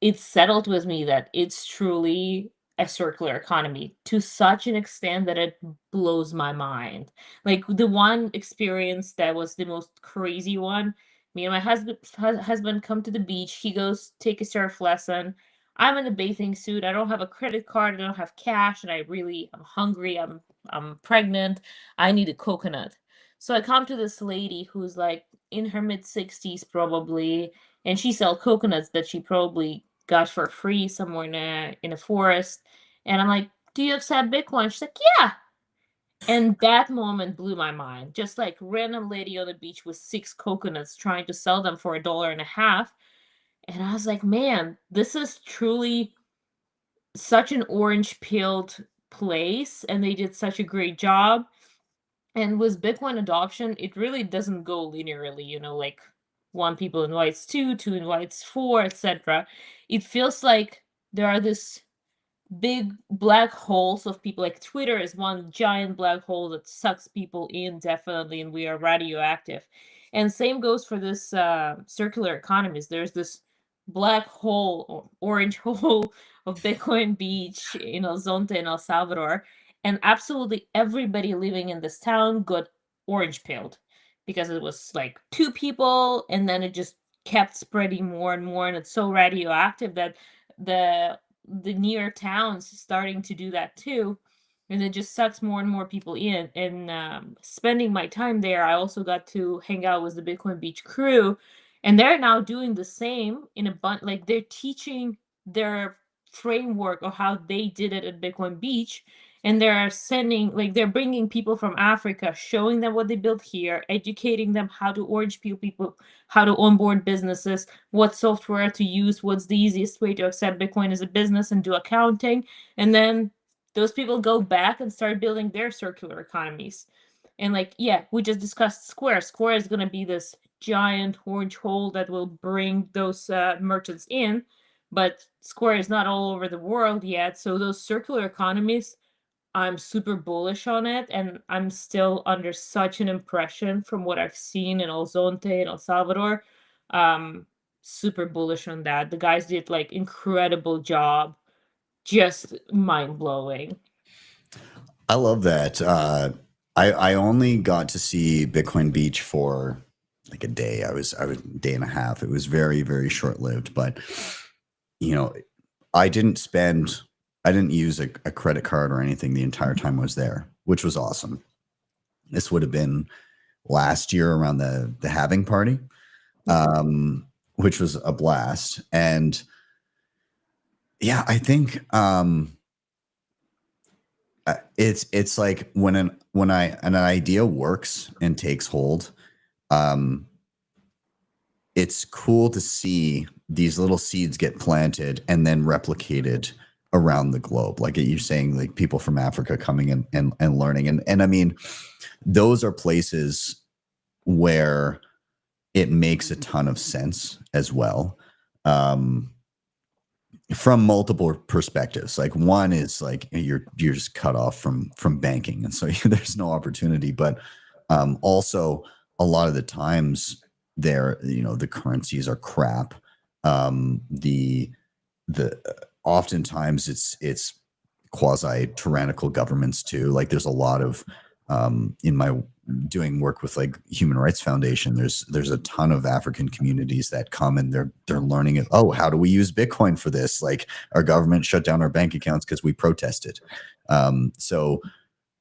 it's settled with me that it's truly a circular economy to such an extent that it blows my mind. Like the one experience that was the most crazy one, me and my husband come to the beach. He goes take a surf lesson. I'm in a bathing suit. I don't have a credit card. I don't have cash, and I'm hungry. I'm pregnant. I need a coconut. So I come to this lady who's like in her mid-60s probably, and she sells coconuts that she probably got for free somewhere in a forest. And I'm like, "Do you accept Bitcoin?" She's like, "Yeah." And that moment blew my mind. Just like random lady on the beach with 6 coconuts trying to sell them for $1.50. And I was like, man, this is truly such an orange-pilled place, and they did such a great job. And with Bitcoin adoption, it really doesn't go linearly, like 1 people invites 2, 2 invites 4, etc. It feels like there are this big black holes of people. Like Twitter is one giant black hole that sucks people in, definitely, and we are radioactive. And same goes for this circular economies. There's this black hole or orange hole of Bitcoin Beach in El Zonte in El Salvador, and absolutely everybody living in this town got orange pilled because it was like 2 people, and then it just kept spreading more and more, and it's so radioactive that the near towns starting to do that too, and it just sucks more and more people in. And spending my time there, I also got to hang out with the Bitcoin Beach crew, and they're now doing the same in a bunch. Like they're teaching their framework of how they did it at Bitcoin Beach, and they're bringing people from Africa, showing them what they built here, educating them how to orange peel people, how to onboard businesses, what software to use, what's the easiest way to accept Bitcoin as a business and do accounting. And then those people go back and start building their circular economies. And like, yeah, we just discussed Square. Square is going to be this giant orange hole that will bring those merchants in, but Square is not all over the world yet. So those circular economies, I'm super bullish on it, and I'm still under such an impression from what I've seen in El Zonte and El Salvador. Super bullish on that. The guys did like incredible job, just mind blowing. I love that. I only got to see Bitcoin Beach for like a day. I was day and a half. It was very, very short lived, but you know, I didn't use a credit card or anything the entire time I was there, which was awesome. This would have been last year around the halving party, which was a blast. And yeah, I think it's like when an idea works and takes hold, it's cool to see these little seeds get planted and then replicated around the globe. Like you're saying, like people from Africa coming in and learning. And I mean, those are places where it makes a ton of sense as well. From multiple perspectives. Like one is like you're just cut off from banking, and so there's no opportunity. But also a lot of the times there, the currencies are crap. The oftentimes it's quasi tyrannical governments too. Like there's a lot of in my doing work with like Human Rights Foundation, there's a ton of African communities that come and they're learning it. Oh, how do we use Bitcoin for this? Like our government shut down our bank accounts because we protested. So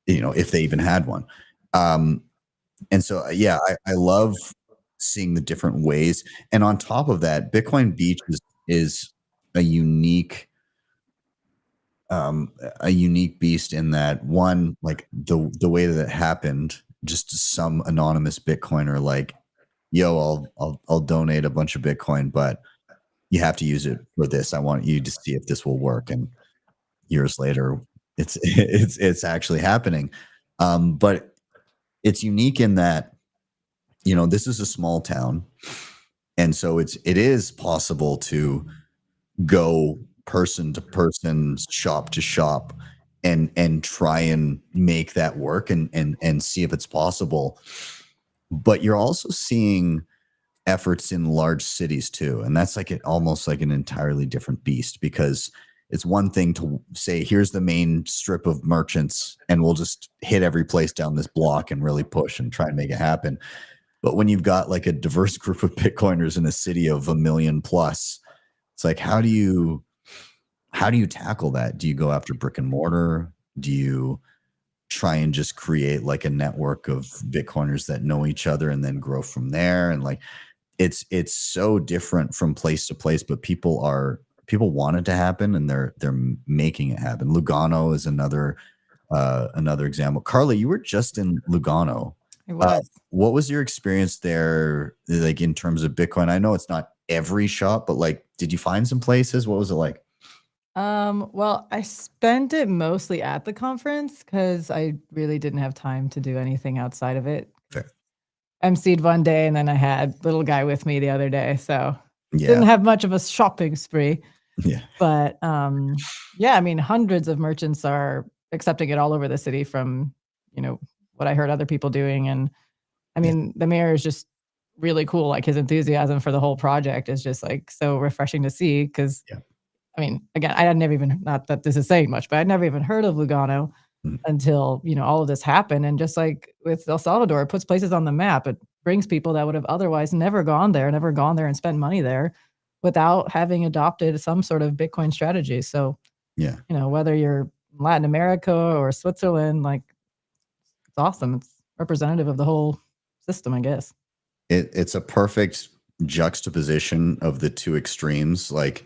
if they even had one. And so yeah, I love seeing the different ways. And on top of that, Bitcoin Beach is a unique beast in that one, like the way that it happened, just some anonymous Bitcoiner like, yo, I'll donate a bunch of Bitcoin, but you have to use it for this. I want you to see if this will work. And years later, it's actually happening. But it's unique in that, this is a small town. And so it is possible to go person to person, shop to shop, and try and make that work and see if it's possible. But you're also seeing efforts in large cities too, and that's like almost like an entirely different beast, because it's one thing to say, here's the main strip of merchants and we'll just hit every place down this block and really push and try and make it happen. But when you've got like a diverse group of Bitcoiners in a city of 1 million plus, it's like, how do you tackle that? Do you go after brick and mortar? Do you try and just create like a network of Bitcoiners that know each other and then grow from there? And like, it's so different from place to place, but people want it to happen and they're making it happen. Lugano is another example. Carly, you were just in Lugano. It was. What was your experience there, like in terms of Bitcoin? I know it's not every shop, but like, did you find some places? What was it like? Well, I spent it mostly at the conference because I really didn't have time to do anything outside of it. Fair. MC'd one day and then I had little guy with me the other day. So Yeah. didn't have much of a shopping spree. Yeah. But yeah, I mean, hundreds of merchants are accepting it all over the city from, what I heard other people doing. And I mean, the mayor is just really cool. Like his enthusiasm for the whole project is just like so refreshing to see. Cause I mean, again, I had never even, not that this is saying much, but I'd never even heard of Lugano until, all of this happened. And just like with El Salvador, it puts places on the map. It brings people that would have otherwise never gone there and spent money there without having adopted some sort of Bitcoin strategy. So, yeah, whether you're in Latin America or Switzerland, like it's awesome. It's representative of the whole system, I guess. It's a perfect juxtaposition of the two extremes. Like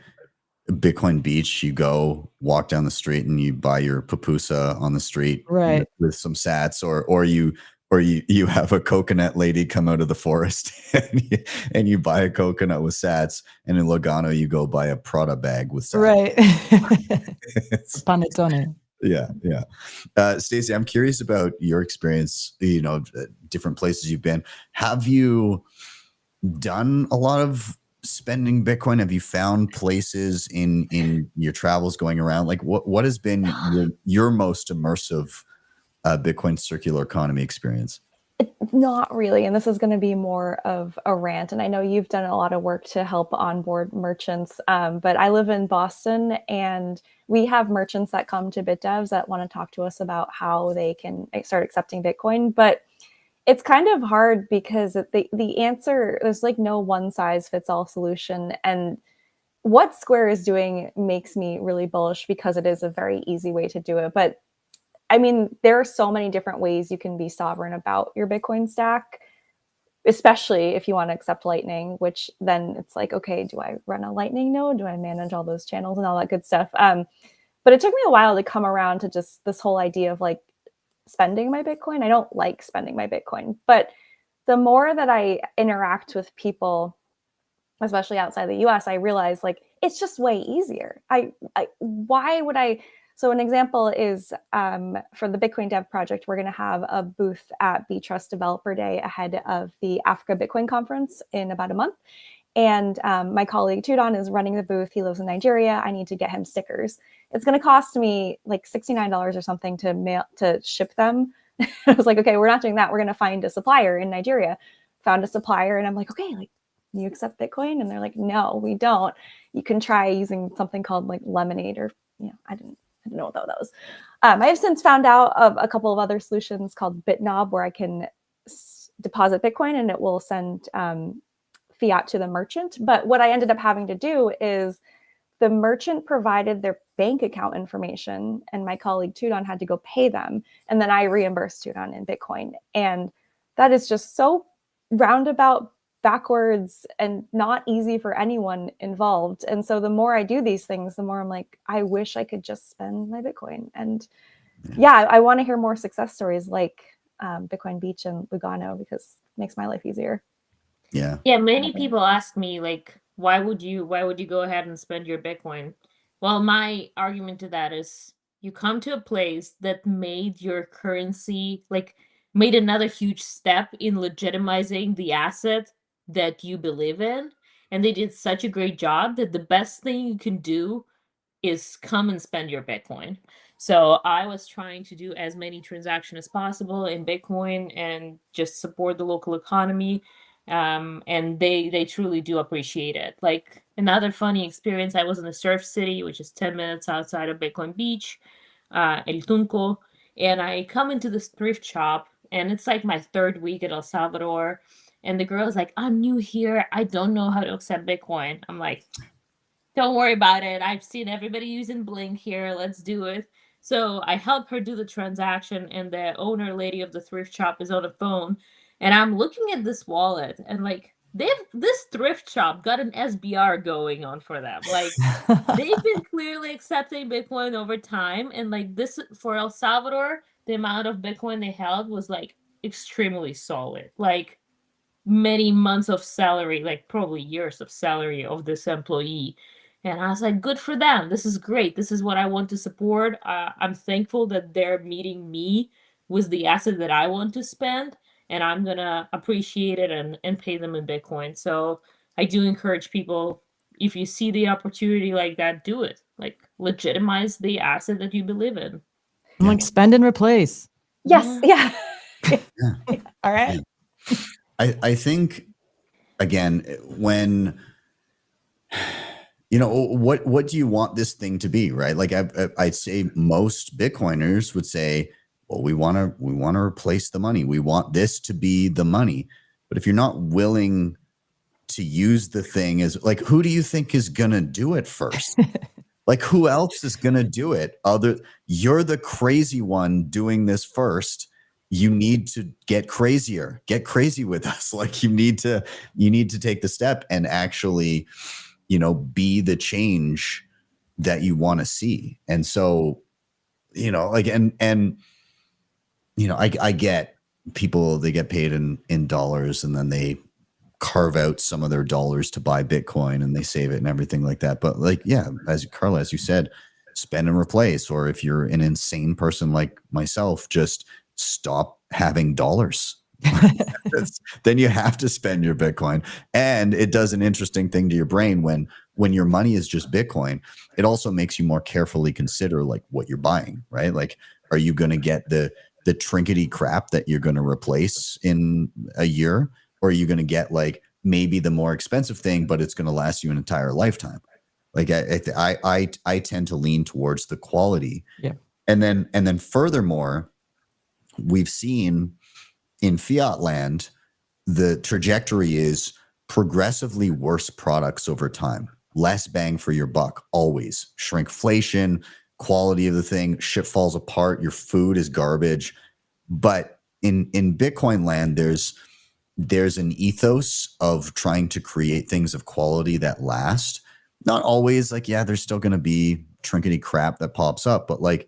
Bitcoin Beach, you go walk down the street and you buy your pupusa on the street, right, with some sats, or you have a coconut lady come out of the forest and you buy a coconut with sats. And in Lugano, you go buy a Prada bag with sats. Right. Panettone. Yeah. Stacey, I'm curious about your experience, different places you've been. Have you done a lot of spending Bitcoin? Have you found places in your travels going around? Like what has been your most immersive Bitcoin circular economy experience? Not really. And this is going to be more of a rant. And I know you've done a lot of work to help onboard merchants, but I live in Boston and we have merchants that come to BitDevs that want to talk to us about how they can start accepting Bitcoin. But it's kind of hard because the answer, there's like no one size fits all solution. And what Square is doing makes me really bullish because it is a very easy way to do it. But I mean, there are so many different ways you can be sovereign about your Bitcoin stack, especially if you want to accept Lightning, which then it's like, okay, do I run a Lightning node? Do I manage all those channels and all that good stuff? But it took me a while to come around to just this whole idea of like spending my Bitcoin. I don't like spending my Bitcoin, but the more that I interact with people, especially outside the US, I realize like, it's just way easier. Why would I? So an example is for the Bitcoin Dev project, we're going to have a booth at Btrust Developer Day ahead of the Africa Bitcoin Conference in about a month. And my colleague Tudon is running the booth. He lives in Nigeria. I need to get him stickers. It's going to cost me like $69 or something to ship them. I was like, okay, we're not doing that. We're going to find a supplier in Nigeria. Found a supplier, and I'm like, okay, like, you accept Bitcoin? And they're like, no, we don't. You can try using something called like Lemonade, or I didn't know what that was. I have since found out of a couple of other solutions called BitNob, where I can deposit Bitcoin and it will send fiat to the merchant. But what I ended up having to do is the merchant provided their bank account information, and my colleague Tudon had to go pay them. And then I reimbursed Tudon in Bitcoin. And that is just so roundabout, backwards, and not easy for anyone involved. And so the more I do these things, the more I'm like, I wish I could just spend my Bitcoin. And I want to hear more success stories like Bitcoin Beach and Lugano, because it makes my life easier. Yeah. Many people ask me like, why would you go ahead and spend your Bitcoin? Well, my argument to that is you come to a place that made your currency, like made another huge step in legitimizing the asset that you believe in. And they did such a great job that the best thing you can do is come and spend your Bitcoin. So I was trying to do as many transactions as possible in Bitcoin and just support the local economy. And they truly do appreciate it. Like another funny experience, I was in the Surf City, which is 10 minutes outside of Bitcoin Beach, El Tunco, and I come into this thrift shop, and it's like my third week at El Salvador, and the girl is like, I'm new here, I don't know how to accept Bitcoin. I'm like, don't worry about it, I've seen everybody using Blink here, let's do it. So I help her do the transaction, and the owner lady of the thrift shop is on the phone. And I'm looking at this wallet, and like this thrift shop got an SBR going on for them. Like they've been clearly accepting Bitcoin over time, and like this for El Salvador, the amount of Bitcoin they held was like extremely solid. Like many months of salary, like probably years of salary of this employee. And I was like, good for them. This is great. This is what I want to support. I'm thankful that they're meeting me with the asset that I want to spend, and I'm going to appreciate it and pay them in Bitcoin. So I do encourage people, if you see the opportunity like that, do it. Like legitimize the asset that you believe in. I'm like, spend and replace. Yes. Yeah. All right. Yeah. I think, again, when, what do you want this thing to be, right? Like I'd say most Bitcoiners would say, well, we want to replace the money. We want this to be the money. But if you're not willing to use the thing as like, who do you think is going to do it first? Like who else is going to do it? You're the crazy one doing this first. You need to get crazier. Get crazy with us. Like you need to take the step and actually, be the change that you want to see. And so, like, I get people, they get paid in dollars, and then they carve out some of their dollars to buy Bitcoin and they save it and everything like that. But like, yeah, as Carla, as you said, spend and replace. Or if you're an insane person like myself, just stop having dollars. Then you have to spend your Bitcoin. And it does an interesting thing to your brain when your money is just Bitcoin. It also makes you more carefully consider like what you're buying, right? Like, are you going to get the trinkety crap that you're going to replace in a year? Or are you going to get like maybe the more expensive thing, but it's going to last you an entire lifetime? Like I tend to lean towards the quality. Yeah. And then furthermore, we've seen in fiat land, the trajectory is progressively worse products over time, less bang for your buck, always. Shrinkflation, quality of the thing, shit falls apart, your food is garbage. But in Bitcoin land, there's an ethos of trying to create things of quality that last. Not always, like, yeah, there's still going to be trinkety crap that pops up, but like,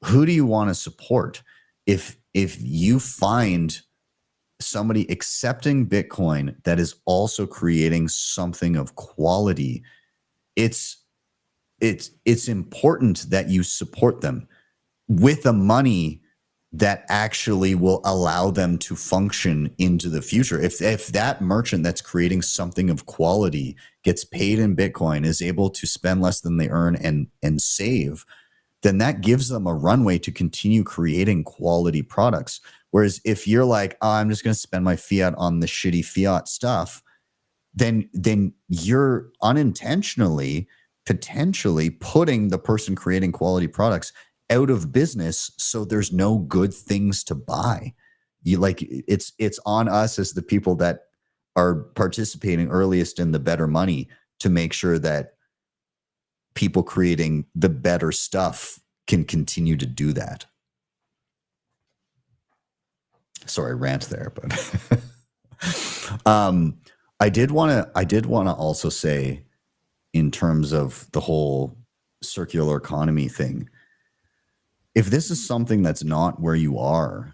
who do you want to support? If you find somebody accepting Bitcoin that is also creating something of quality, it's important that you support them with the money that actually will allow them to function into the future. If that merchant that's creating something of quality gets paid in Bitcoin, is able to spend less than they earn and save, then that gives them a runway to continue creating quality products. Whereas if you're like, oh, I'm just going to spend my fiat on the shitty fiat stuff, then you're unintentionally potentially putting the person creating quality products out of business, so there's no good things to buy. You like it's on us as the people that are participating earliest in the better money to make sure that people creating the better stuff can continue to do that. Sorry, rant there, but I did want to also say, in terms of the whole circular economy thing, if this is something that's not where you are,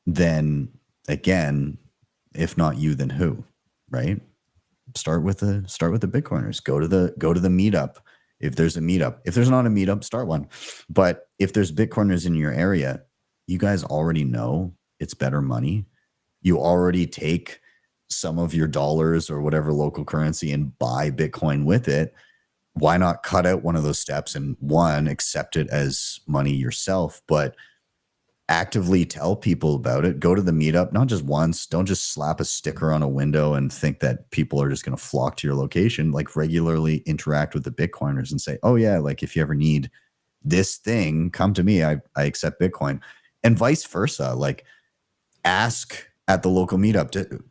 then again, if not you, then who, right? Start with the Bitcoiners. Go to the meetup. If there's a meetup, if there's not a meetup, start one. But if there's Bitcoiners in your area, you guys already know it's better money. You already take some of your dollars or whatever local currency and buy Bitcoin with it. Why not cut out one of those steps and accept it as money yourself, but actively tell people about it. Go to the meetup, not just once. Don't just slap a sticker on a window and think that people are just going to flock to your location. Like, regularly interact with the Bitcoiners and say, oh yeah, like if you ever need this thing, come to me. I accept Bitcoin, and vice versa. Like, ask at the local meetup,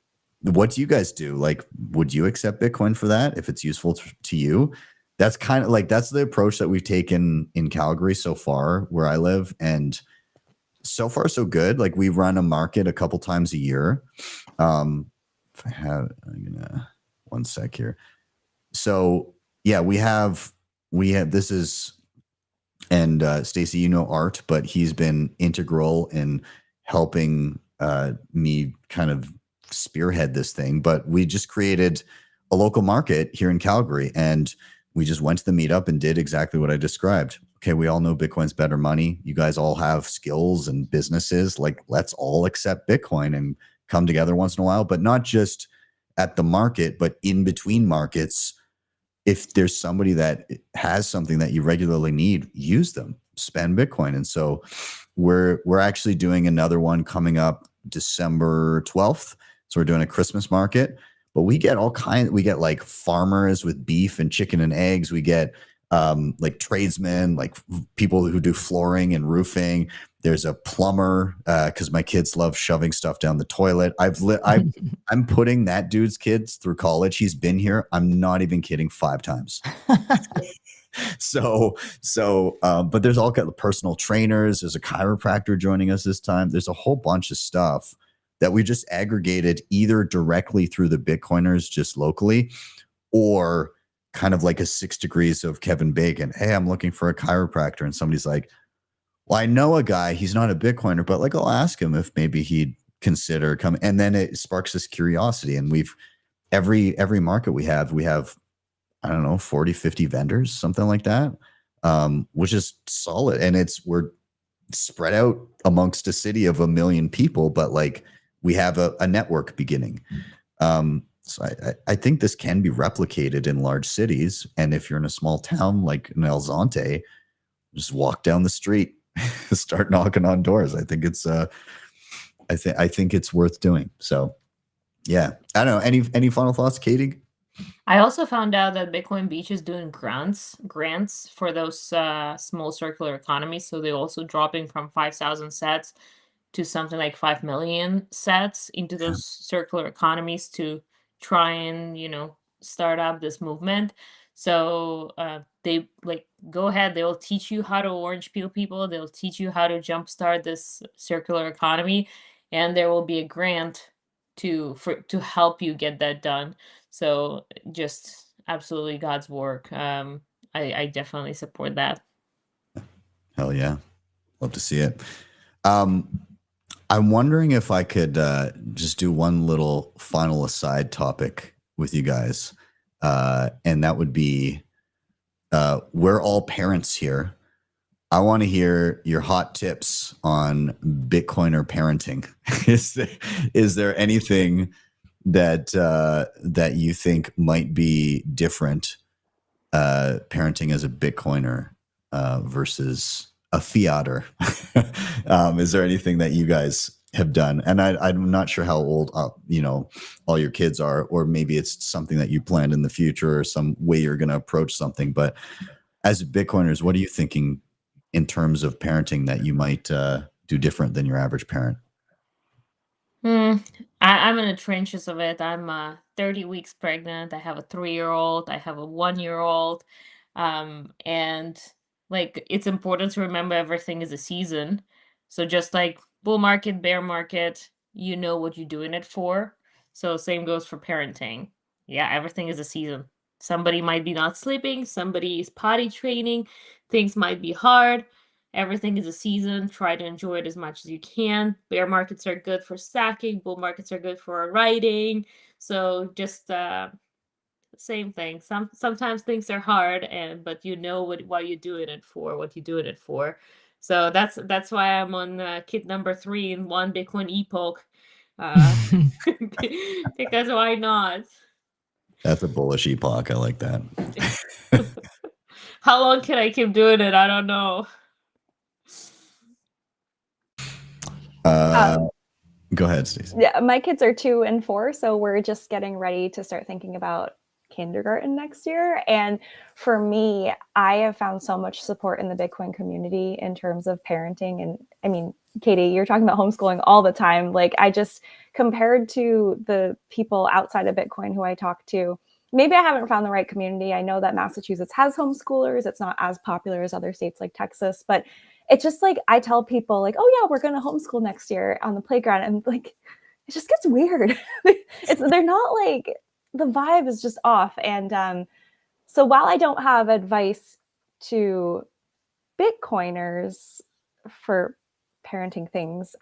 what do you guys do? Like, would you accept Bitcoin for that if it's useful to you? That's kind of like, that's the approach that we've taken in Calgary so far, where I live. And so far, so good. Like, we run a market a couple times a year. If I have, I'm gonna, one sec here. So yeah, we have this is, and Stacey, you know Art, but he's been integral in helping me kind of spearhead this thing. But we just created a local market here in Calgary, and we just went to the meetup and did exactly what I described. Okay, we all know Bitcoin's better money. You guys all have skills and businesses. Like, let's all accept Bitcoin and come together once in a while, but not just at the market, but in between markets. If there's somebody that has something that you regularly need, use them, spend Bitcoin. And so we're actually doing another one coming up December 12th. So we're doing a Christmas market. But we get all kinds. We get like farmers with beef and chicken and eggs. We get like tradesmen, like people who do flooring and roofing. There's a plumber because my kids love shoving stuff down the toilet. I'm putting that dude's kids through college. He's been here, I'm not even kidding, 5 times. But there's all kinds of personal trainers. There's a chiropractor joining us this time. There's a whole bunch of stuff that we just aggregated either directly through the Bitcoiners just locally, or kind of like a 6 degrees of Kevin Bacon. Hey, I'm looking for a chiropractor. And somebody's like, well, I know a guy, he's not a Bitcoiner, but like, I'll ask him if maybe he'd consider coming. And then it sparks this curiosity. And we've, every market we have, I don't know, 40, 50 vendors, something like that. which is solid. And we're spread out amongst a city of 1 million people, but like we have a network beginning. So I think this can be replicated in large cities. And if you're in a small town like in El Zonte, just walk down the street, start knocking on doors. I think it's I think it's worth doing. So yeah, I don't know. Any final thoughts, Katie? I also found out that Bitcoin Beach is doing grants for those small circular economies. So they're also dropping from 5,000 sats to something like 5 million sats into those circular economies to try and, start up this movement. So they go ahead, they'll teach you how to orange peel people, they'll teach you how to jumpstart this circular economy, and there will be a grant to help you get that done. So just absolutely God's work. I definitely support that. Hell yeah. Love to see it. I'm wondering if I could just do one little final aside topic with you guys. And that would be, we're all parents here. I want to hear your hot tips on Bitcoiner parenting. Is there anything that you think might be different parenting as a Bitcoiner versus a fiater? Is there anything that you guys have done? And I'm not sure how old all your kids are, or maybe it's something that you planned in the future or some way you're going to approach something. But as Bitcoiners, what are you thinking in terms of parenting that you might do different than your average parent? I'm in the trenches of it. I'm 30 weeks pregnant. I have a 3-year-old. I have a 1-year-old. And it's important to remember everything is a season. So just like bull market, bear market, you know what you're doing it for. So same goes for parenting. Yeah, everything is a season. Somebody might be not sleeping. Somebody is potty training. Things might be hard. Everything is a season. Try to enjoy it as much as you can. Bear markets are good for stacking. Bull markets are good for writing. So just same thing. Sometimes things are hard, but you know what you're doing it for, what you're doing it for. So that's why I'm on kid number 3 in one Bitcoin epoch. Because why not? That's a bullish epoch. I like that. How long can I keep doing it? I don't know. Go ahead, Stacey. Yeah, my kids are 2 and 4, so we're just getting ready to start thinking about kindergarten next year. And for me, I have found so much support in the Bitcoin community in terms of parenting. And I mean, Katie, you're talking about homeschooling all the time. Like, I just, compared to the people outside of Bitcoin who I talk to, maybe I haven't found the right community. I know that Massachusetts has homeschoolers. It's not as popular as other states like Texas, but it's just like, I tell people like, oh yeah, we're going to homeschool next year on the playground. And like, it just gets weird. They're not like, the vibe is just off. And so while I don't have advice to Bitcoiners for parenting things,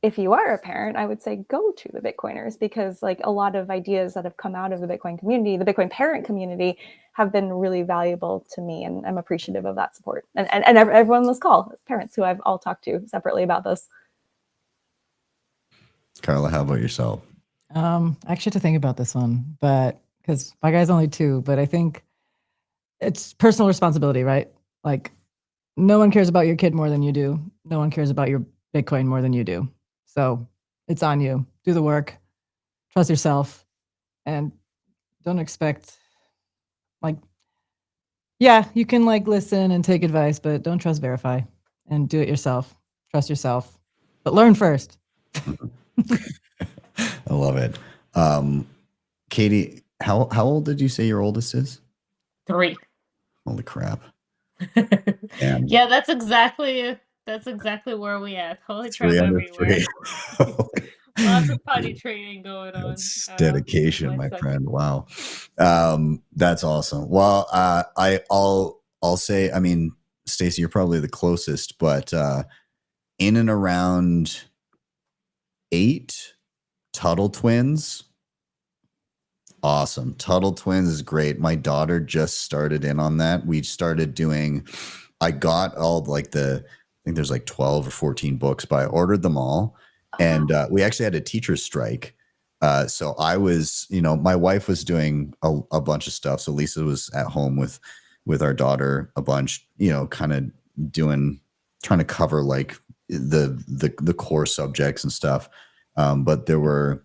if you are a parent, I would say go to the Bitcoiners, because like a lot of ideas that have come out of the Bitcoin community, the Bitcoin parent community, have been really valuable to me, and I'm appreciative of that support. And everyone on this call, parents who I've all talked to separately about this. Carla, how about yourself? I actually had to think about this one, but because my guy's only 2, but I think it's personal responsibility, right? Like, no one cares about your kid more than you do. No one cares about your Bitcoin more than you do. So it's on you. Do the work, trust yourself, and don't expect, like, yeah, you can like listen and take advice, but don't trust verify, and do it yourself. Trust yourself, but learn first. I love it. Katie, how old did you say your oldest is? 3. Holy crap. Yeah, that's exactly where we at. Holy crap, everywhere. Lots of potty training going on. That's dedication, my friend. Wow. That's awesome. Well, I'll say, I mean, Stacey, you're probably the closest, but in and around 8 Tuttle twins, Awesome. Tuttle Twins is great. My daughter just started in on that. We started doing, I got all like I think there's like 12 or 14 books, but I ordered them all. And we actually had a teacher's strike. So I was, my wife was doing a bunch of stuff. So Lisa was at home with our daughter a bunch, kind of trying to cover like the core subjects and stuff. But there were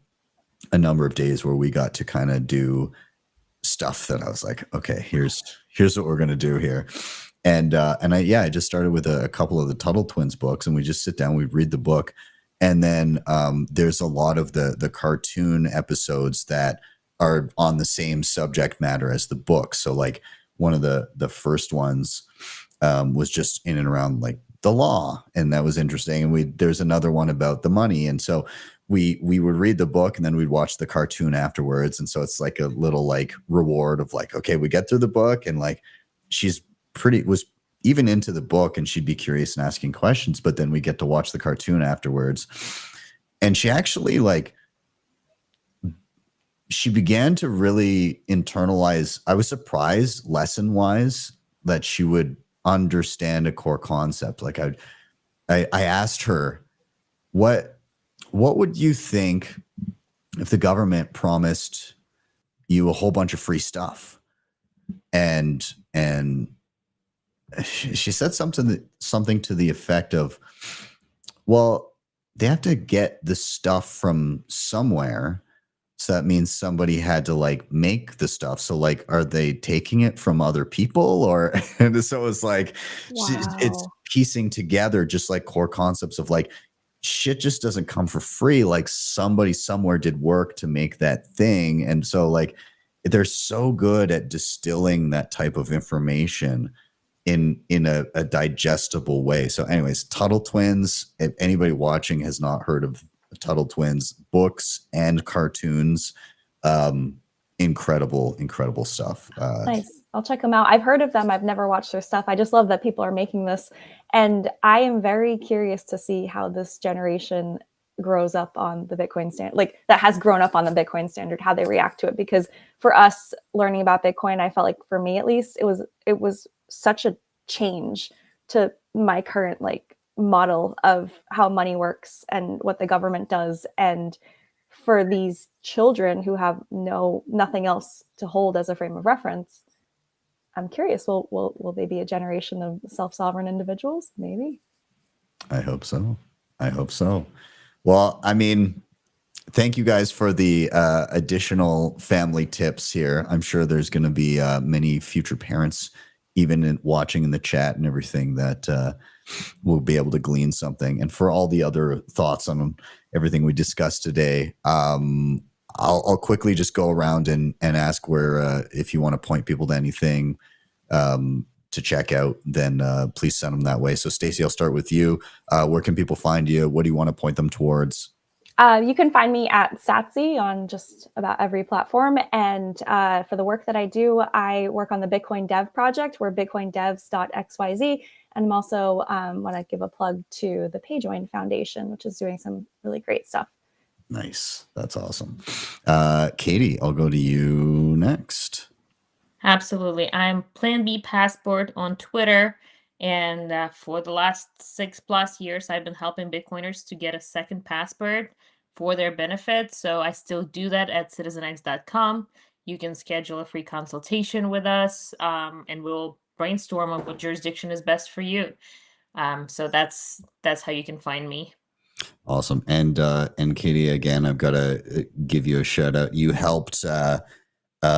a number of days where we got to kind of do stuff that I was like, okay, here's what we're going to do here. And I just started with a couple of the Tuttle Twins books, and we just sit down, we read the book. And then there's a lot of the cartoon episodes that are on the same subject matter as the book. So like one of the first ones was just in and around like the law, and that was interesting. And there's another one about the money. And so we would read the book and then we'd watch the cartoon afterwards. And so it's like a little like reward of like, okay, we get through the book, and like was even into the book, and she'd be curious and asking questions, but then we get to watch the cartoon afterwards. And she actually she began to really internalize. I was surprised lesson wise that she would understand a core concept. Like I asked her, what would you think if the government promised you a whole bunch of free stuff? And she said something to the effect of, well, they have to get the stuff from somewhere. So that means somebody had to like make the stuff. So like, are they taking it from other people? Or, and so it's like, it's piecing together just like core concepts of like, shit just doesn't come for free. Like somebody somewhere did work to make that thing. And so like, they're so good at distilling that type of information in a digestible way. So anyways, Tuttle Twins, if anybody watching has not heard of Tuttle Twins, books and cartoons, incredible stuff. Nice. I'll check them out. I've heard of them. I've never watched their stuff. I just love that people are making this. And I am very curious to see how this generation grows up on the Bitcoin standard, like that has grown up on the Bitcoin standard, how they react to it. Because for us learning about Bitcoin, I felt like for me, at least, it was such a change to my current like model of how money works and what the government does. And for these children who have nothing else to hold as a frame of reference, I'm curious, will they be a generation of self-sovereign individuals? Maybe. I hope so. Well, I mean, thank you guys for the additional family tips here. I'm sure there's going to be many future parents, even watching in the chat and everything, that will be able to glean something. And for all the other thoughts on everything we discussed today, I'll quickly just go around and ask where, if you want to point people to anything to check out, then please send them that way. So Stacey, I'll start with you. Where can people find you? What do you want to point them towards? You can find me at Satsy on just about every platform. And for the work that I do, I work on the Bitcoin Dev project. We're bitcoindevs.xyz. And I'm also want to give a plug to the PayJoin Foundation, which is doing some really great stuff. Nice. That's awesome. Katie, I'll go to you next. Absolutely. I'm Plan B Passport on Twitter. And for the last 6+ years, I've been helping Bitcoiners to get a second passport for their benefit. So I still do that at citizenx.com. You can schedule a free consultation with us, and we'll brainstorm on what jurisdiction is best for you. So that's how you can find me. Awesome. And Katie, again, I've got to give you a shout out. You helped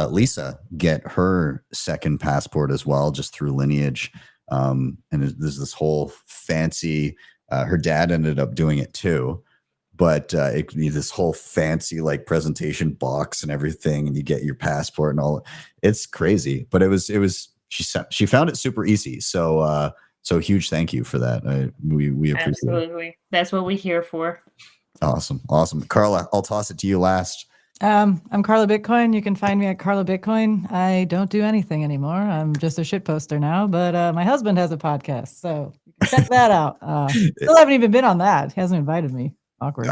Lisa get her second passport as well, just through Lineage. And there's this whole fancy, her dad ended up doing it too, but it could be this whole fancy like presentation box and everything, and you get your passport and all. It's crazy, but she found it super easy. So huge thank you for that. We appreciate Absolutely. it. That's what we're here for. Awesome. Carla, I'll toss it to you last. I'm Carla Bitcoin. You can find me at Carla Bitcoin. I don't do anything anymore. I'm just a shit poster now, but my husband has a podcast, so you can check that out. Still haven't even been on that. He hasn't invited me. Awkward.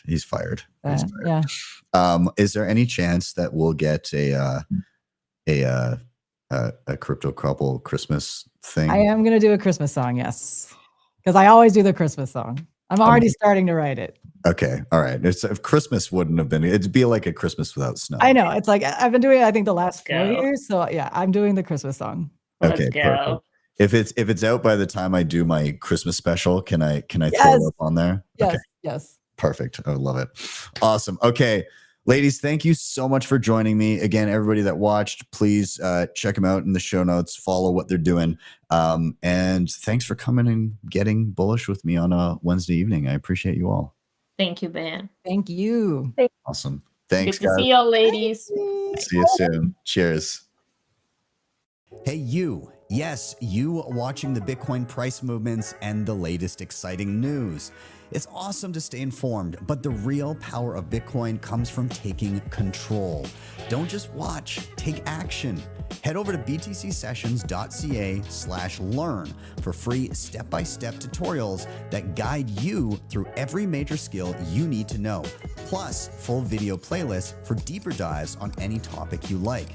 he's fired. He's fired. Yeah. Is there any chance that we'll get a crypto couple Christmas thing? I am going to do a Christmas song. Yes. Because I always do the Christmas song. I'm already starting to write it. Okay. All right. If Christmas wouldn't have been, it'd be like a Christmas without snow. I know. It's like I've been doing it, I think, the last 4 go. years. So yeah, I'm doing the Christmas song. Let's Okay, go. Perfect. If it's out by the time I do my Christmas special, can I throw Yes. it up on there? Yes. Okay. Yes. Perfect. I love it. Awesome. Okay. Ladies, thank you so much for joining me. Again, everybody that watched, please check them out in the show notes, follow what they're doing. And thanks for coming and getting bullish with me on a Wednesday evening. I appreciate you all. Thank you, Ben. Thank you. Awesome. Thanks, Good to guys. see y'all, ladies. See you soon. Cheers. Hey, you. Yes, you watching the Bitcoin price movements and the latest exciting news. It's awesome to stay informed, but the real power of Bitcoin comes from taking control. Don't just watch, take action. Head over to btcsessions.ca/learn for free step-by-step tutorials that guide you through every major skill you need to know, plus full video playlists for deeper dives on any topic you like.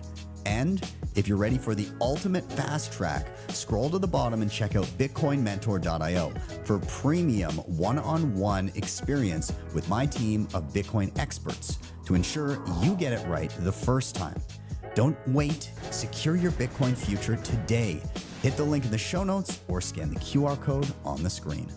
And if you're ready for the ultimate fast track, scroll to the bottom and check out bitcoinmentor.io for premium one-on-one experience with my team of Bitcoin experts to ensure you get it right the first time. Don't wait. Secure your Bitcoin future today. Hit the link in the show notes or scan the QR code on the screen.